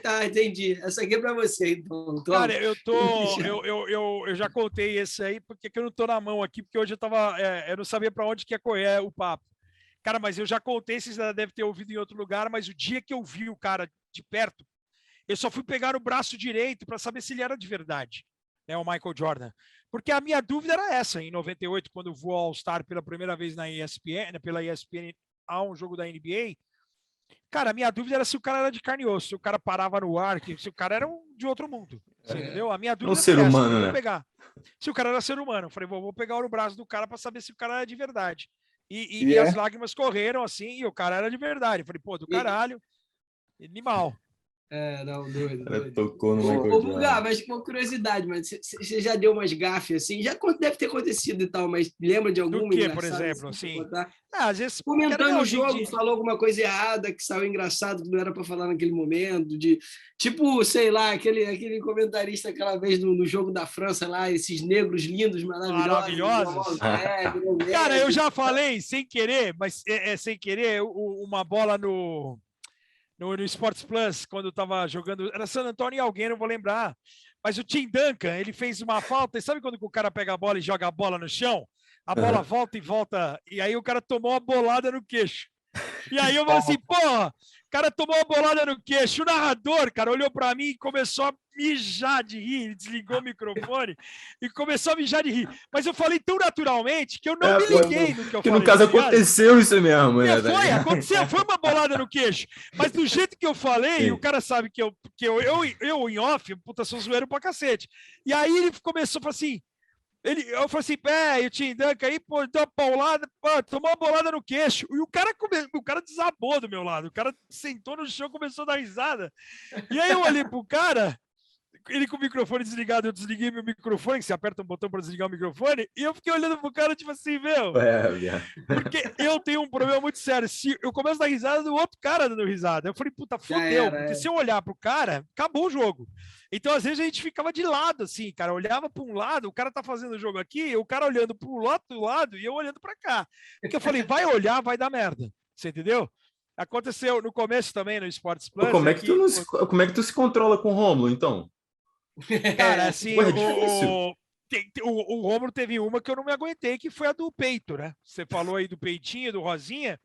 Tá, entendi. Essa aqui é pra você, então. Cara, eu já contei esse aí, porque eu não tô na mão aqui, porque hoje eu não sabia para onde que ia correr o papo. Cara, mas eu já contei, vocês já devem ter ouvido em outro lugar, mas o dia que eu vi o cara de perto, eu só fui pegar o braço direito para saber se ele era de verdade, né, o Michael Jordan. Porque a minha dúvida era essa, em 98, quando eu vou ao All-Star pela primeira vez na ESPN, pela ESPN, a um jogo da NBA, cara, a minha dúvida era se o cara era de carne e osso, se o cara parava no ar, se o cara era de outro mundo, entendeu? A minha dúvida era ser humano, né? Pegar. Se o cara era ser humano, eu falei, vou pegar o braço do cara para saber se o cara era de verdade. E as lágrimas correram assim, e o cara era de verdade. Eu falei, pô, do caralho, animal. Não, doido. Ela tocou no Ô, Michael Guga, Jordan. mas uma curiosidade, mas você já deu umas gafes assim? Já deve ter acontecido e tal, mas lembra de Do alguma que, por engraçada, exemplo? assim, Assim, pra contar? às vezes, Comentando o hoje em jogo, dia, falou alguma coisa errada que saiu engraçado, que não era para falar naquele momento, de tipo, sei lá, aquele comentarista aquela vez no jogo da França lá, esses negros lindos, maravilhosos, maravilhosos. Cara, eu já falei sem querer, mas sem querer, uma bola no Sports Plus, quando eu tava jogando, era San Antonio e alguém, não vou lembrar. Mas o Tim Duncan, ele fez uma falta, e sabe quando o cara pega a bola e joga a bola no chão? A bola volta e volta, e aí o cara tomou uma bolada no queixo. E aí eu falei assim, porra, o cara tomou uma bolada no queixo. O narrador, cara, olhou pra mim e começou a mijar de rir. Ele desligou o microfone e começou a mijar de rir. Mas eu falei tão naturalmente que eu não me liguei no que eu que falei. no caso aconteceu isso mesmo, né? Aconteceu, foi uma bolada no queixo. Mas do jeito que eu falei, Sim. o cara sabe que eu em off, puta, sou zoeiro pra cacete. E aí ele começou a falar assim, eu falei assim, o Tim Duncan aí, pô, deu uma paulada, pô, tomou uma bolada no queixo. E o cara desabou do meu lado. O cara sentou no chão e começou a dar risada. E aí eu olhei pro cara, ele com o microfone desligado, eu desliguei meu microfone, que você aperta um botão para desligar o microfone, e eu fiquei olhando pro cara, tipo assim, porque eu tenho um problema muito sério. Se eu começo a dar risada do outro cara dando risada, eu falei, puta, fodeu, porque se eu olhar pro cara, acabou o jogo. Então, às vezes, a gente ficava de lado, assim, cara, olhava para um lado, o cara tá fazendo o jogo aqui, o cara olhando pro outro lado e eu olhando para cá. Porque eu falei, vai olhar, vai dar merda. Você entendeu? Aconteceu no começo também no Sports Plus. Como é que tu se controla com o Rômulo, então? Cara, assim, é difícil. o Rômulo teve uma que eu não me aguentei, que foi a do peito, né? Você falou aí do peitinho, do Rosinha,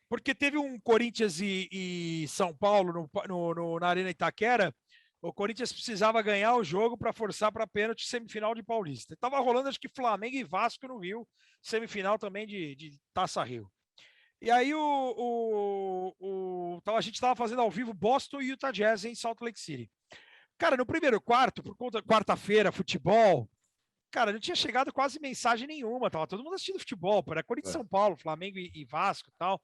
porque teve um Corinthians e São Paulo na Arena Itaquera. O Corinthians precisava ganhar o jogo para forçar para pênalti semifinal de Paulista. Estava rolando, acho que Flamengo e Vasco no Rio, semifinal também de Taça Rio. E aí a gente estava fazendo ao vivo Boston e Utah Jazz em Salt Lake City. Cara, no primeiro quarto, por conta quarta-feira, futebol, cara, não tinha chegado quase mensagem nenhuma, tava todo mundo assistindo futebol, era Corinthians São Paulo, Flamengo e Vasco e tal.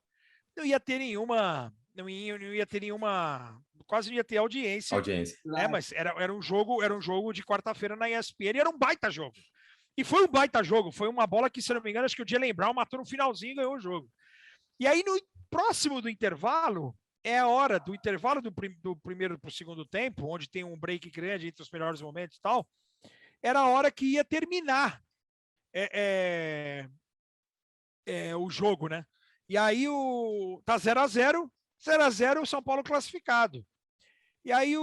Não ia ter nenhuma, quase não ia ter audiência. Né? Mas era um jogo de quarta-feira na ESPN e era um baita jogo. E foi um baita jogo, foi uma bola que, se eu não me engano, acho que o Jaylen Brown matou no finalzinho e ganhou o jogo. E aí, no próximo do intervalo, é a hora do intervalo do primeiro para o segundo tempo, onde tem um break grande entre os melhores momentos e tal, era a hora que ia terminar o jogo, né? E aí tá 0-0, o São Paulo classificado. E aí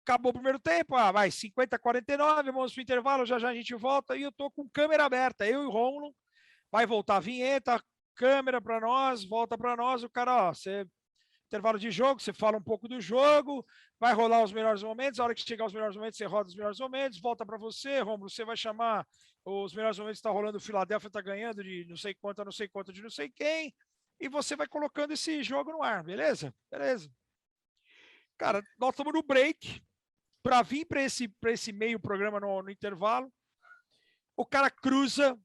acabou o primeiro tempo, vai 50-49, vamos pro intervalo, já a gente volta, e eu tô com câmera aberta, eu e o Rômulo, vai voltar a vinheta, câmera para nós, volta para nós, o cara, intervalo de jogo, você fala um pouco do jogo, vai rolar os melhores momentos, a hora que chegar os melhores momentos, você roda os melhores momentos, volta para você, Rômulo, você vai chamar os melhores momentos, está rolando, o Philadelphia está ganhando de não sei quanto a não sei quanto de não sei quem, e você vai colocando esse jogo no ar, beleza? Beleza. Cara, nós estamos no break, para vir para esse meio programa no intervalo, o cara cruza,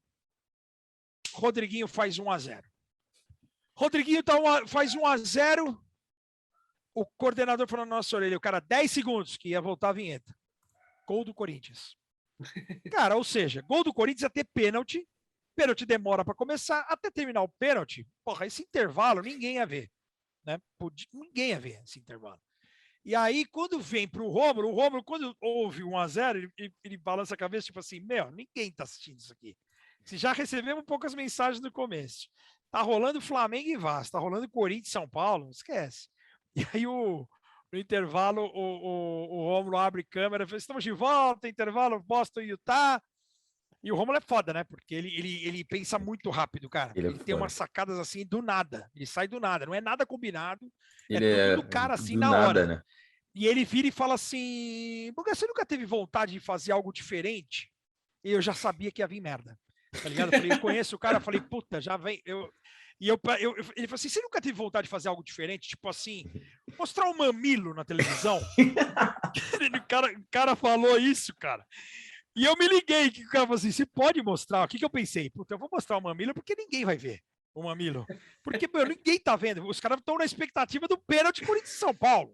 Rodriguinho faz 1-0. Rodriguinho faz 1-0, o coordenador falou na nossa orelha, o cara, 10 segundos que ia voltar a vinheta. Gol do Corinthians. Cara, ou seja, gol do Corinthians ia ter pênalti demora para começar, até terminar o pênalti, porra, esse intervalo ninguém ia ver. Né? Ninguém ia ver esse intervalo. E aí, quando vem pro Rômulo, quando ouve 1-0, ele balança a cabeça, tipo assim, ninguém tá assistindo isso aqui. Se já recebemos poucas mensagens no começo. Tá rolando Flamengo e Vasco, tá rolando Corinthians e São Paulo, esquece. E aí, no intervalo, o Rômulo abre câmera, fala, estamos de volta, intervalo, Boston e Utah. E o Rômulo é foda, né? Porque ele pensa muito rápido, cara. Ele tem umas sacadas assim do nada. Ele sai do nada, não é nada combinado. É tudo do cara assim na hora. Né? E ele vira e fala assim: porque você nunca teve vontade de fazer algo diferente? E eu já sabia que ia vir merda. Tá ligado? Eu conheço o cara, falei, puta, já vem. Ele falou assim: você nunca teve vontade de fazer algo diferente? Tipo assim, mostrar um mamilo na televisão? O cara falou isso, cara. E eu me liguei que o cara falou assim: você pode mostrar? O que eu pensei? Puta, eu vou mostrar o mamilo porque ninguém vai ver o mamilo. Porque ninguém tá vendo. Os caras estão na expectativa do pênalti Corinthians e São Paulo.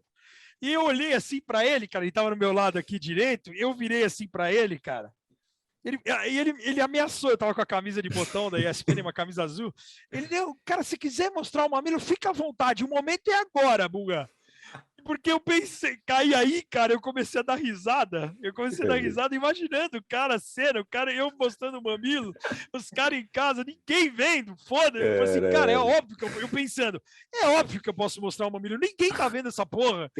E eu olhei assim para ele, cara, ele tava no meu lado aqui direito, eu virei assim para ele, cara. Ele ameaçou, eu tava com a camisa de botão da ESPN, uma camisa azul. Ele deu, cara, se quiser mostrar o mamilo, fica à vontade, o momento é agora, Buga. Porque eu pensei, caí aí, cara, eu comecei a dar risada. Eu comecei a dar risada imaginando o cara, a cena, o cara, eu mostrando o mamilo, os caras em casa, ninguém vendo, foda. Eu falei assim, cara, é óbvio que eu pensando, é óbvio que eu posso mostrar o mamilo, ninguém tá vendo essa porra.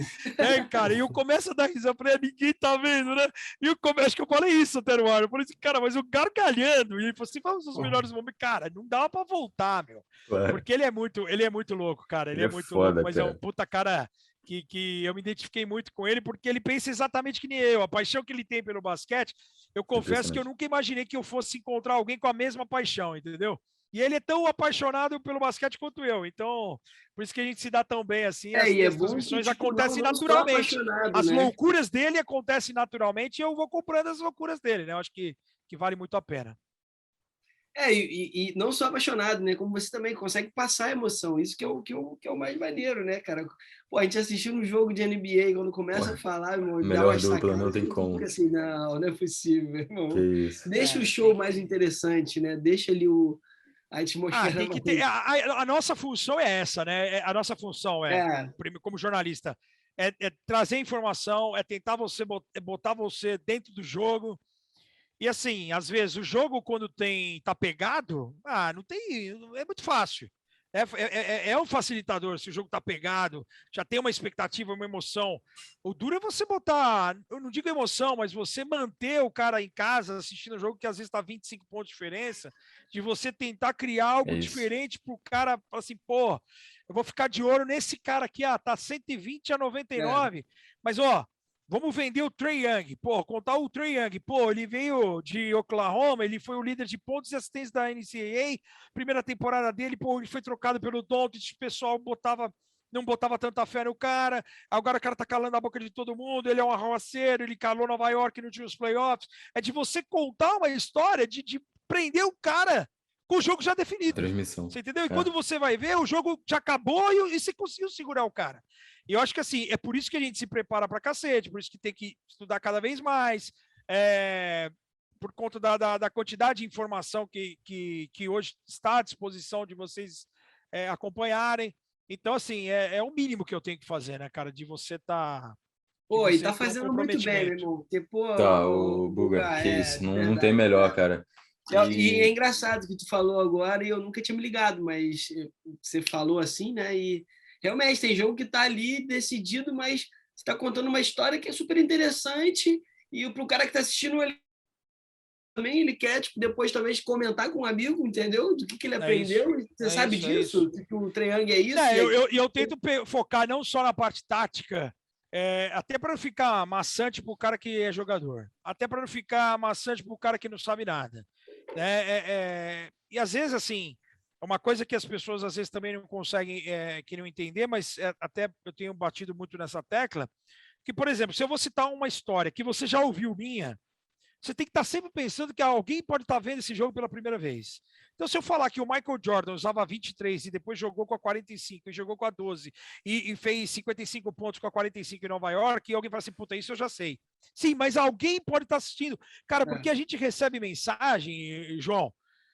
Cara, e eu começo a dar risada, eu falei, ninguém tá vendo, né? E eu acho que eu falei isso até no ar. Eu falei assim, cara, mas eu gargalhando. E ele falou assim, vamos os melhores momentos. Cara, não dava pra voltar, meu. Claro. Porque ele é muito louco, cara. Ele é muito foda, louco, mas cara. é um puta cara que eu me identifiquei muito com ele, porque ele pensa exatamente que nem eu. A paixão que ele tem pelo basquete, eu confesso que eu nunca imaginei que eu fosse encontrar alguém com a mesma paixão, entendeu? E ele é tão apaixonado pelo basquete quanto eu. Então, por isso que a gente se dá tão bem assim. As transmissões acontecem naturalmente. As loucuras dele acontecem naturalmente e eu vou comprando as loucuras dele, né? Eu acho que vale muito a pena. E não só apaixonado, né? Como você também consegue passar a emoção. Isso que é o mais maneiro, né, cara? Pô, a gente assistiu um jogo de NBA, quando começa a falar, irmão, melhor dupla, não tem como. Fica assim, não é possível, irmão. Que isso. Deixa o show mais interessante, né? Deixa ali a atmosfera. Tem que ter, a nossa função é essa, né? A nossa função como jornalista, é trazer informação, é tentar botar você dentro do jogo. E assim, às vezes o jogo, quando tá pegado, não tem. É muito fácil. É um facilitador se o jogo tá pegado, já tem uma expectativa, uma emoção. O duro é você botar, eu não digo emoção, mas você manter o cara em casa assistindo o jogo, que às vezes tá 25 pontos de diferença, de você tentar criar algo diferente pro cara, assim, pô, eu vou ficar de olho nesse cara aqui, tá 120-99, mas vamos vender o Trae Young. Pô, contar o Trae Young. Pô, ele veio de Oklahoma, ele foi o líder de pontos e assistências da NCAA. Primeira temporada dele, pô, ele foi trocado pelo Doncic, o pessoal não botava tanta fé no cara. Agora o cara tá calando a boca de todo mundo, ele é um arruaceiro, ele calou Nova York no últimos playoffs. É de você contar uma história de prender o cara com o jogo já definido. Transmissão. Você entendeu? E quando você vai ver, o jogo já acabou e você conseguiu segurar o cara. E eu acho que assim, é por isso que a gente se prepara pra cacete, por isso que tem que estudar cada vez mais, por conta da quantidade de informação que hoje está à disposição de vocês acompanharem. Então, assim, é o mínimo que eu tenho que fazer, né, cara? De você estar. Pô, e tá fazendo muito bem, meu irmão. Porque, pô, o Buga, que isso, não tem melhor, cara. E é engraçado que tu falou agora e eu nunca tinha me ligado, mas você falou assim, né? E realmente tem jogo que tá ali decidido, mas você tá contando uma história que é super interessante e pro cara que tá assistindo ele também, ele quer depois talvez comentar com um amigo, entendeu? Do que ele aprendeu. Você sabe disso? Que o Trae Young é isso? Eu tento focar não só na parte tática, até para não ficar maçante pro cara que é jogador, até para não ficar maçante pro cara que não sabe nada. E às vezes, assim, é uma coisa que as pessoas às vezes também não conseguem que não entender, mas até eu tenho batido muito nessa tecla, que, por exemplo, se eu vou citar uma história que você já ouviu minha, você tem que estar sempre pensando que alguém pode estar vendo esse jogo pela primeira vez. Então, se eu falar que o Michael Jordan usava 23 e depois jogou com a 45 e jogou com a 12 e fez 55 pontos com a 45 em Nova York, e alguém fala assim, puta, isso eu já sei. Sim, mas alguém pode estar assistindo. Cara, porque a gente recebe mensagem, João,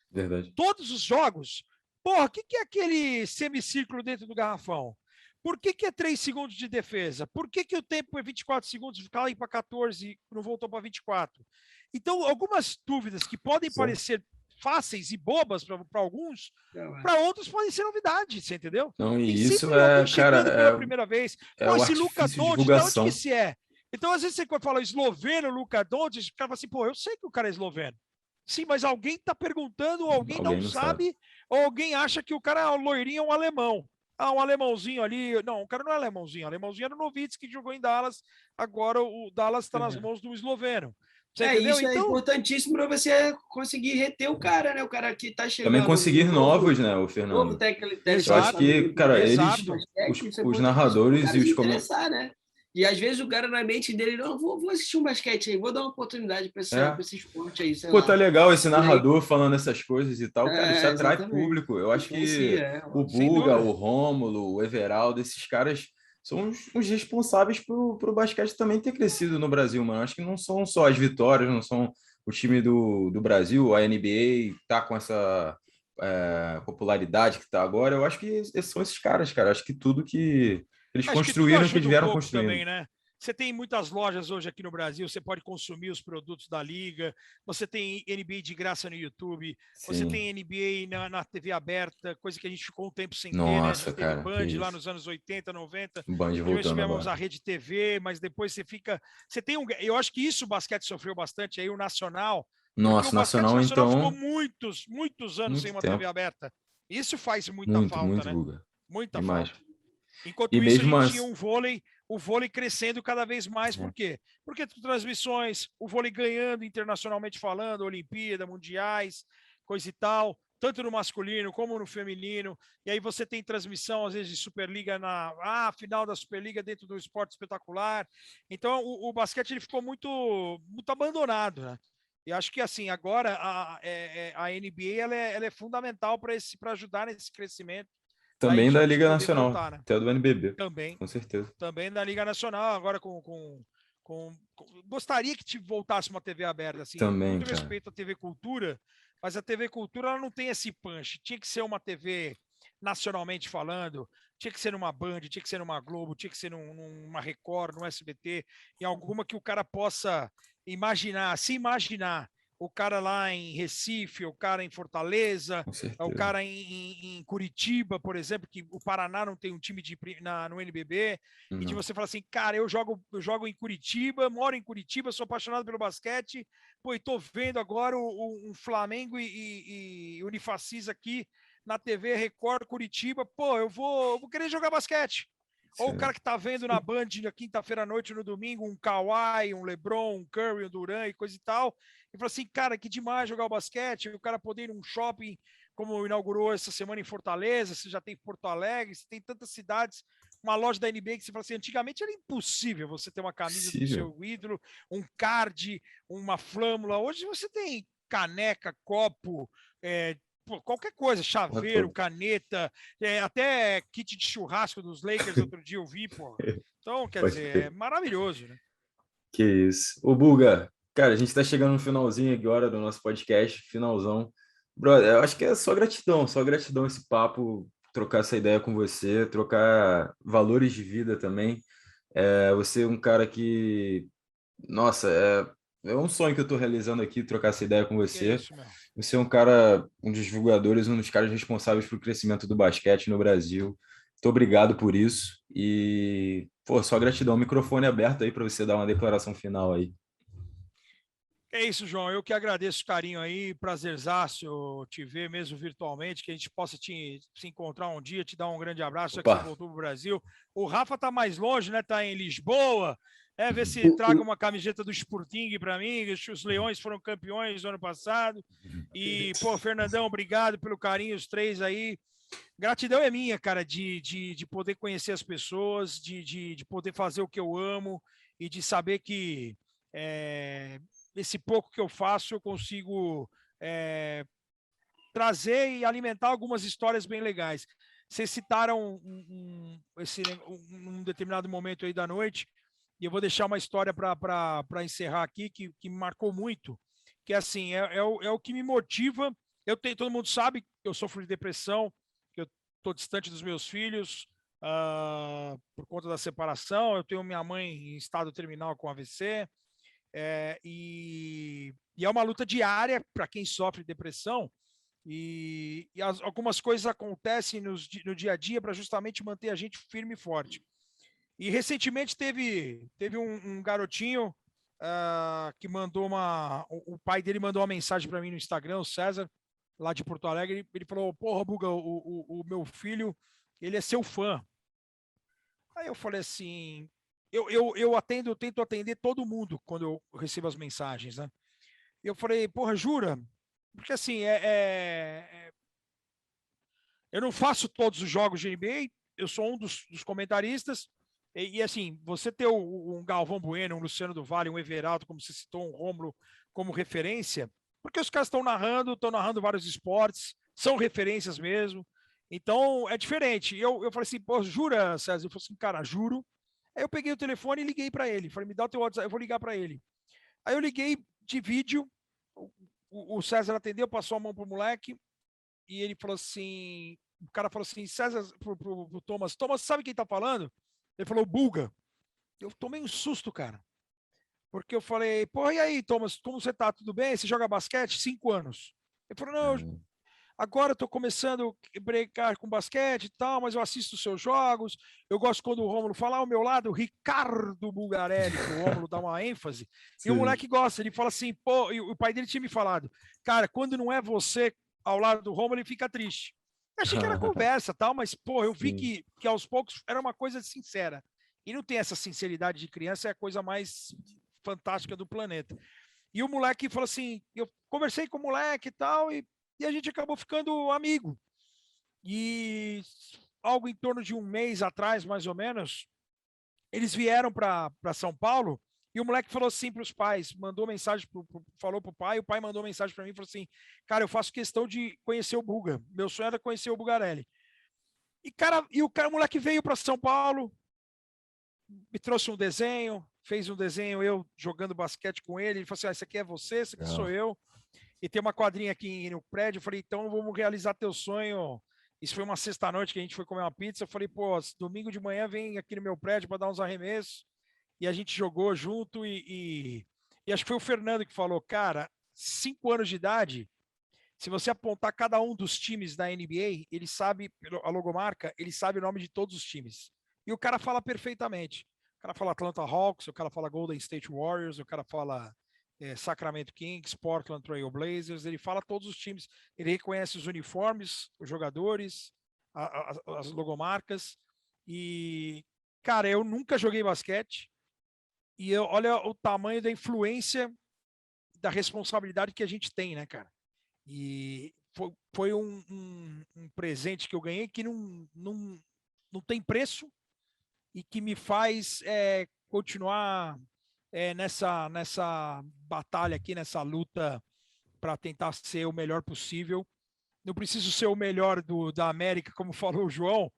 verdade, todos os jogos, porra, o que é aquele semicírculo dentro do garrafão? Por que é 3 segundos de defesa? Por que o tempo é 24 segundos, caiu para 14 e não voltou para 24? Então, algumas dúvidas que podem parecer fáceis e bobas para alguns, para outros podem ser novidade, você entendeu? Não, e tem isso cara, pela primeira vez. Pô, esse Luka Doncic, de onde que se é? Então, às vezes, você fala esloveno, Luka Doncic, o cara fala assim, pô, eu sei que o cara é esloveno. Sim, mas alguém está perguntando, ou alguém não sabe, ou alguém acha que o cara é loirinho, é um alemão. Um alemãozinho ali. Não, o cara não é alemãozinho. O alemãozinho era o Nowitzki que jogou em Dallas. Agora o Dallas está nas mãos do esloveno. Você entendeu? Isso é importantíssimo para você conseguir reter o cara, né? O cara que está chegando. Também conseguir novos, né, o Fernando? Novo técnico. Eu acho que, cara, os narradores e os comentários. Né? E às vezes o cara na mente dele, não, vou assistir um basquete aí, vou dar uma oportunidade para esse esporte aí. Pô, tá legal esse narrador falando essas coisas e tal, cara, isso atrai público. Eu acho que o Buga, o Rômulo, o Everaldo, esses caras são os responsáveis pro basquete também ter crescido no Brasil, mano. Acho que não são só as vitórias, não são o time do Brasil, a NBA tá com essa popularidade que tá agora. Eu acho que são esses caras, cara. Acho que tudo que eles Acho que tudo construíram, que ajuda eles um vieram pouco construindo. também, né? Você tem muitas lojas hoje aqui no Brasil, você pode consumir os produtos da liga, você tem NBA de graça no YouTube, você Sim. tem NBA na TV aberta, coisa que a gente ficou um tempo sem ter, né? A Nossa, gente teve cara, que Band lá isso. nos anos 80, 90, O Band depois voltando tivemos agora. a Rede TV, mas depois você fica... Você tem eu acho que isso o basquete sofreu bastante, aí o Nacional, porque o Nossa, basquete Nacional, nacional ficou então, muitos anos sem muito uma TV tempo. aberta. Isso faz muita Muito, falta, muito, né? Guga. Muita Demais. falta. Enquanto E isso, a mesmo gente assim, tinha o vôlei crescendo cada vez mais. Por quê? Porque transmissões, o vôlei ganhando internacionalmente falando, Olimpíada, Mundiais, coisa e tal, tanto no masculino como no feminino. E aí você tem transmissão, às vezes, de Superliga na final da Superliga dentro do Esporte Espetacular. Então, o basquete ele ficou muito abandonado, né? E acho que, assim, agora a NBA ela é fundamental para ajudar nesse crescimento. também da A gente Liga poder Nacional, voltar, né? até do NBB, Também, com certeza. também da Liga Nacional, agora gostaria que voltasse uma TV aberta, assim, com Também, muito cara. respeito à TV Cultura, mas a TV Cultura ela não tem esse punch, tinha que ser uma TV nacionalmente falando, tinha que ser numa Band, tinha que ser numa Globo, tinha que ser numa Record, no SBT, em alguma que o cara possa se imaginar o cara lá em Recife, o cara em Fortaleza, Com o certeza. cara em Curitiba, por exemplo, que o Paraná não tem um time no NBB, e de Não. você falar assim, cara, eu jogo em Curitiba, moro em Curitiba, sou apaixonado pelo basquete, pô, e tô vendo agora um Flamengo e Unifacis aqui na TV Record Curitiba, pô, eu vou querer jogar basquete. Ou o cara que tá vendo na Band na quinta-feira à noite, no domingo, um Kawhi, um LeBron, um Curry, um Durant e coisa e tal, e fala assim, cara, que demais jogar o basquete, o cara poder ir num shopping, como inaugurou essa semana em Fortaleza, você já tem Porto Alegre, você tem tantas cidades, uma loja da NBA que você fala assim, antigamente era impossível você ter uma camisa do Possível. seu ídolo, um card, uma flâmula, hoje você tem caneca, copo, qualquer coisa, chaveiro, caneta, até kit de churrasco dos Lakers outro dia eu vi, pô. Então, quer Pode dizer, é crer. maravilhoso, né? Que isso. Ô, Buga, cara, a gente tá chegando no finalzinho agora do nosso podcast, finalzão. Brother, eu acho que é só gratidão esse papo, trocar essa ideia com você, trocar valores de vida também. Você é um cara que, nossa, é um sonho que eu tô realizando aqui, trocar essa ideia com Que é você. isso, meu. Você é um cara, um dos divulgadores, um dos caras responsáveis pelo crescimento do basquete no Brasil. Muito obrigado por isso. E, pô, só gratidão. O microfone aberto aí para você dar uma declaração final aí. É isso, João. Eu que agradeço o carinho aí, prazerzaço te ver mesmo virtualmente, que a gente possa se encontrar um dia, te dar um grande abraço, já que você Opa, voltou para o Brasil. O Rafa tá mais longe, né? Tá em Lisboa. Ver se traga uma camiseta do Sporting para mim. Os Leões foram campeões no ano passado. E, pô, Fernandão, obrigado pelo carinho, os três aí. Gratidão é minha, cara, de poder conhecer as pessoas, de poder fazer o que eu amo e de saber que esse pouco que eu faço eu consigo trazer e alimentar algumas histórias bem legais. Vocês citaram um determinado momento aí da noite, e eu vou deixar uma história para encerrar aqui, que me marcou muito, que assim, é o que me motiva. Todo mundo sabe que eu sofro de depressão, que eu estou distante dos meus filhos, por conta da separação. Eu tenho minha mãe em estado terminal com AVC, e é uma luta diária para quem sofre depressão, e algumas coisas acontecem no dia a dia para justamente manter a gente firme e forte. E recentemente teve um garotinho que mandou o pai dele mandou uma mensagem para mim no Instagram, o César, lá de Porto Alegre. Ele falou: porra, Buga, o meu filho, ele é seu fã. Aí eu falei assim, eu tento atender todo mundo quando eu recebo as mensagens, né? E eu falei, porra, jura? Porque assim, eu não faço todos os jogos de NBA, eu sou um dos comentaristas, assim, você ter um Galvão Bueno, um Luciano do Vale, um Everaldo, como você citou, um Rômulo como referência, porque os caras estão narrando vários esportes, são referências mesmo, Então, é diferente. Eu falei assim, pô, jura, César? Ele falou assim, cara, juro. Aí eu peguei o telefone e liguei para ele. Falei, me dá o teu WhatsApp, eu vou ligar para ele. Aí eu liguei de vídeo, o César atendeu, passou a mão pro moleque, e ele falou assim, o cara falou assim, César, pro Thomas, Thomas, sabe quem tá falando? Ele falou, Buga. Eu tomei um susto, cara. Porque eu falei, pô, e aí, Thomas, como você tá? Tudo bem? Você joga basquete? 5 anos. Ele falou, não, agora eu tô começando a brincar com basquete e tal, mas eu assisto os seus jogos. Eu gosto quando o Rômulo fala ao meu lado, Ricardo Bulgarelli, que o Rômulo dá uma ênfase. E o moleque gosta, ele fala assim, pô, e o pai dele tinha me falado, cara, quando não é você ao lado do Rômulo, ele fica triste. Eu achei que era conversa e tal, mas, pô, eu vi que aos poucos era uma coisa sincera. E não tem essa sinceridade de criança, é a coisa mais fantástica do planeta. E o moleque falou assim, eu conversei com o moleque e tal, e a gente acabou ficando amigo. E algo em torno de um mês atrás, mais ou menos, eles vieram para São Paulo e o moleque falou assim para os pais, mandou mensagem, falou para o pai mandou mensagem para mim e falou assim, cara, eu faço questão de conhecer o Buga, meu sonho era conhecer o Bugarelli. E, cara, o moleque veio para São Paulo, me trouxe um desenho, fez um desenho eu jogando basquete com ele, ele falou assim, esse aqui é você, esse aqui sou eu. E tem uma quadrinha aqui no prédio, eu falei, então vamos realizar teu sonho. Isso foi uma sexta-noite que a gente foi comer uma pizza, eu falei, pô, domingo de manhã vem aqui no meu prédio para dar uns arremessos, e a gente jogou junto, e acho que foi o Fernando que falou, cara, 5 anos de idade, se você apontar cada um dos times da NBA, ele sabe, a logomarca, ele sabe o nome de todos os times. E o cara fala perfeitamente. O cara fala Atlanta Hawks, o cara fala Golden State Warriors, o cara fala Sacramento Kings, Portland Trail Blazers, ele fala todos os times, ele reconhece os uniformes, os jogadores, as logomarcas, e, cara, eu nunca joguei basquete, e olha o tamanho da influência, da responsabilidade que a gente tem, né, cara? E foi um presente que eu ganhei que não tem preço e que me faz continuar nessa batalha aqui, nessa luta para tentar ser o melhor possível. Não preciso ser o melhor da América, como falou o João,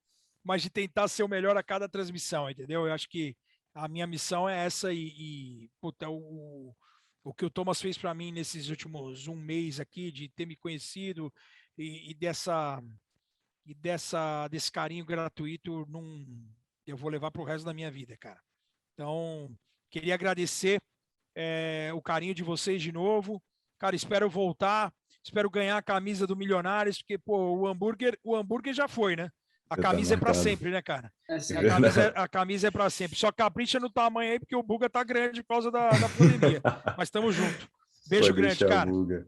mas de tentar ser o melhor a cada transmissão, entendeu? Eu acho que a minha missão é essa puta, o que o Thomas fez para mim nesses últimos um mês aqui, de ter me conhecido e desse carinho gratuito, eu vou levar para o resto da minha vida, cara. Então, queria agradecer o carinho de vocês de novo. Cara, espero voltar, espero ganhar a camisa do Milionários, porque, pô, o hambúrguer já foi, né? A camisa é para sempre, né, cara? A camisa é para sempre. Só capricha no tamanho aí, porque o Buga tá grande por causa da pandemia. Mas estamos juntos. Beijo grande, cara. Buga.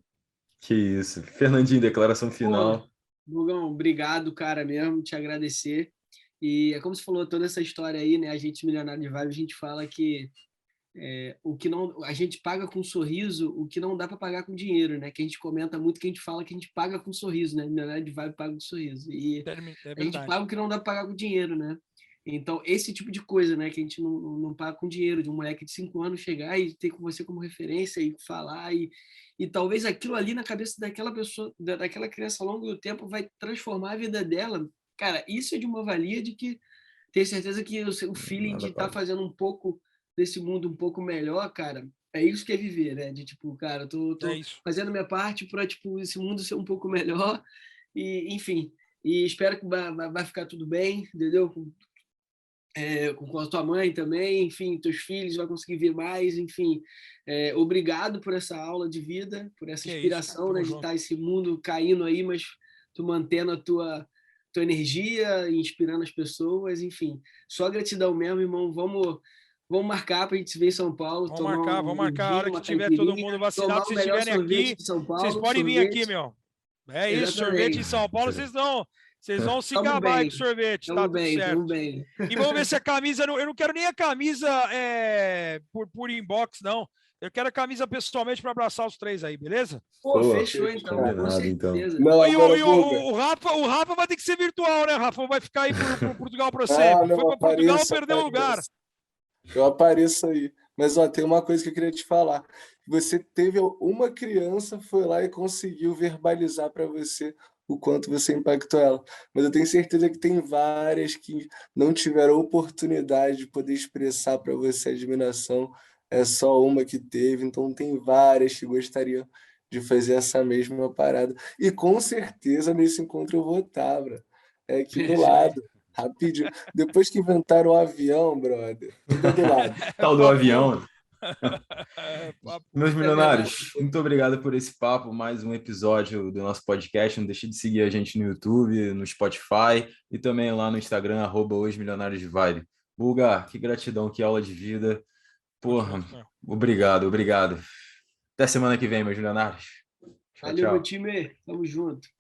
Que isso. Fernandinho, declaração final. Pô, Bugão, obrigado, cara, mesmo, te agradecer. E é como você falou, toda essa história aí, né? A gente, Milionário de Vibe, a gente fala que o que não, a gente paga com sorriso o que não dá para pagar com dinheiro, né? Que a gente comenta muito, que a gente fala que a gente paga com sorriso, né? Milionário de Vibe paga com sorriso. E a gente paga o que não dá para pagar com dinheiro, né? Então, esse tipo de coisa, né? Que a gente não paga com dinheiro, de um moleque de 5 anos chegar e ter com você como referência e falar, e talvez aquilo ali na cabeça daquela pessoa, daquela criança ao longo do tempo vai transformar a vida dela. Cara, isso é de uma valia de que ter certeza que o feeling de estar fazendo um pouco desse mundo um pouco melhor, cara, é isso que é viver, né? De tipo, cara, eu tô fazendo minha parte para tipo esse mundo ser um pouco melhor, e enfim, e espero que vai ficar tudo bem, entendeu? Com a tua mãe também, enfim, teus filhos vai conseguir ver mais, enfim, obrigado por essa aula de vida, por essa inspiração, né, de estar esse mundo caindo aí, mas tu mantendo a tua energia, inspirando as pessoas, enfim, só gratidão mesmo, irmão. Vamos marcar para a gente se ver em São Paulo. Vamos marcar a hora que tiver todo mundo vacinado. Se vocês estiverem aqui, vocês podem vir aqui, meu. É isso, sorvete em São Paulo, vocês vão se gabar com sorvete, tá tudo certo. Bem. E vamos ver se a camisa, eu não quero nem a camisa por inbox, não. Eu quero a camisa pessoalmente para abraçar os 3 aí, beleza? Pô, fechou então, com certeza. Não, e o Rafa vai ter que ser virtual, né, Rafa? Vai ficar aí pro Portugal para sempre. Foi para Portugal, perdeu o lugar. Eu apareço aí. Mas ó, tem uma coisa que eu queria te falar. Você teve uma criança, foi lá e conseguiu verbalizar para você o quanto você impactou ela. Mas eu tenho certeza que tem várias que não tiveram oportunidade de poder expressar para você a admiração. É só uma que teve, então tem várias que gostariam de fazer essa mesma parada. E com certeza nesse encontro eu vou estar, bro. É aqui do lado, rapidinho. Depois que inventaram o avião, brother, tudo é do lado. Tal do avião. Papo. Meus É milionários, verdade. muito obrigado por esse papo, mais um episódio do nosso podcast. Não deixe de seguir a gente no YouTube, no Spotify e também lá no Instagram, @osmilionariosdevibe. Bulgar, que gratidão, que aula de vida. Tamo Porra, junto, meu. obrigado, obrigado. Até semana que vem, meus milionários. Tchau, Valeu, meu tchau. time. Tamo junto.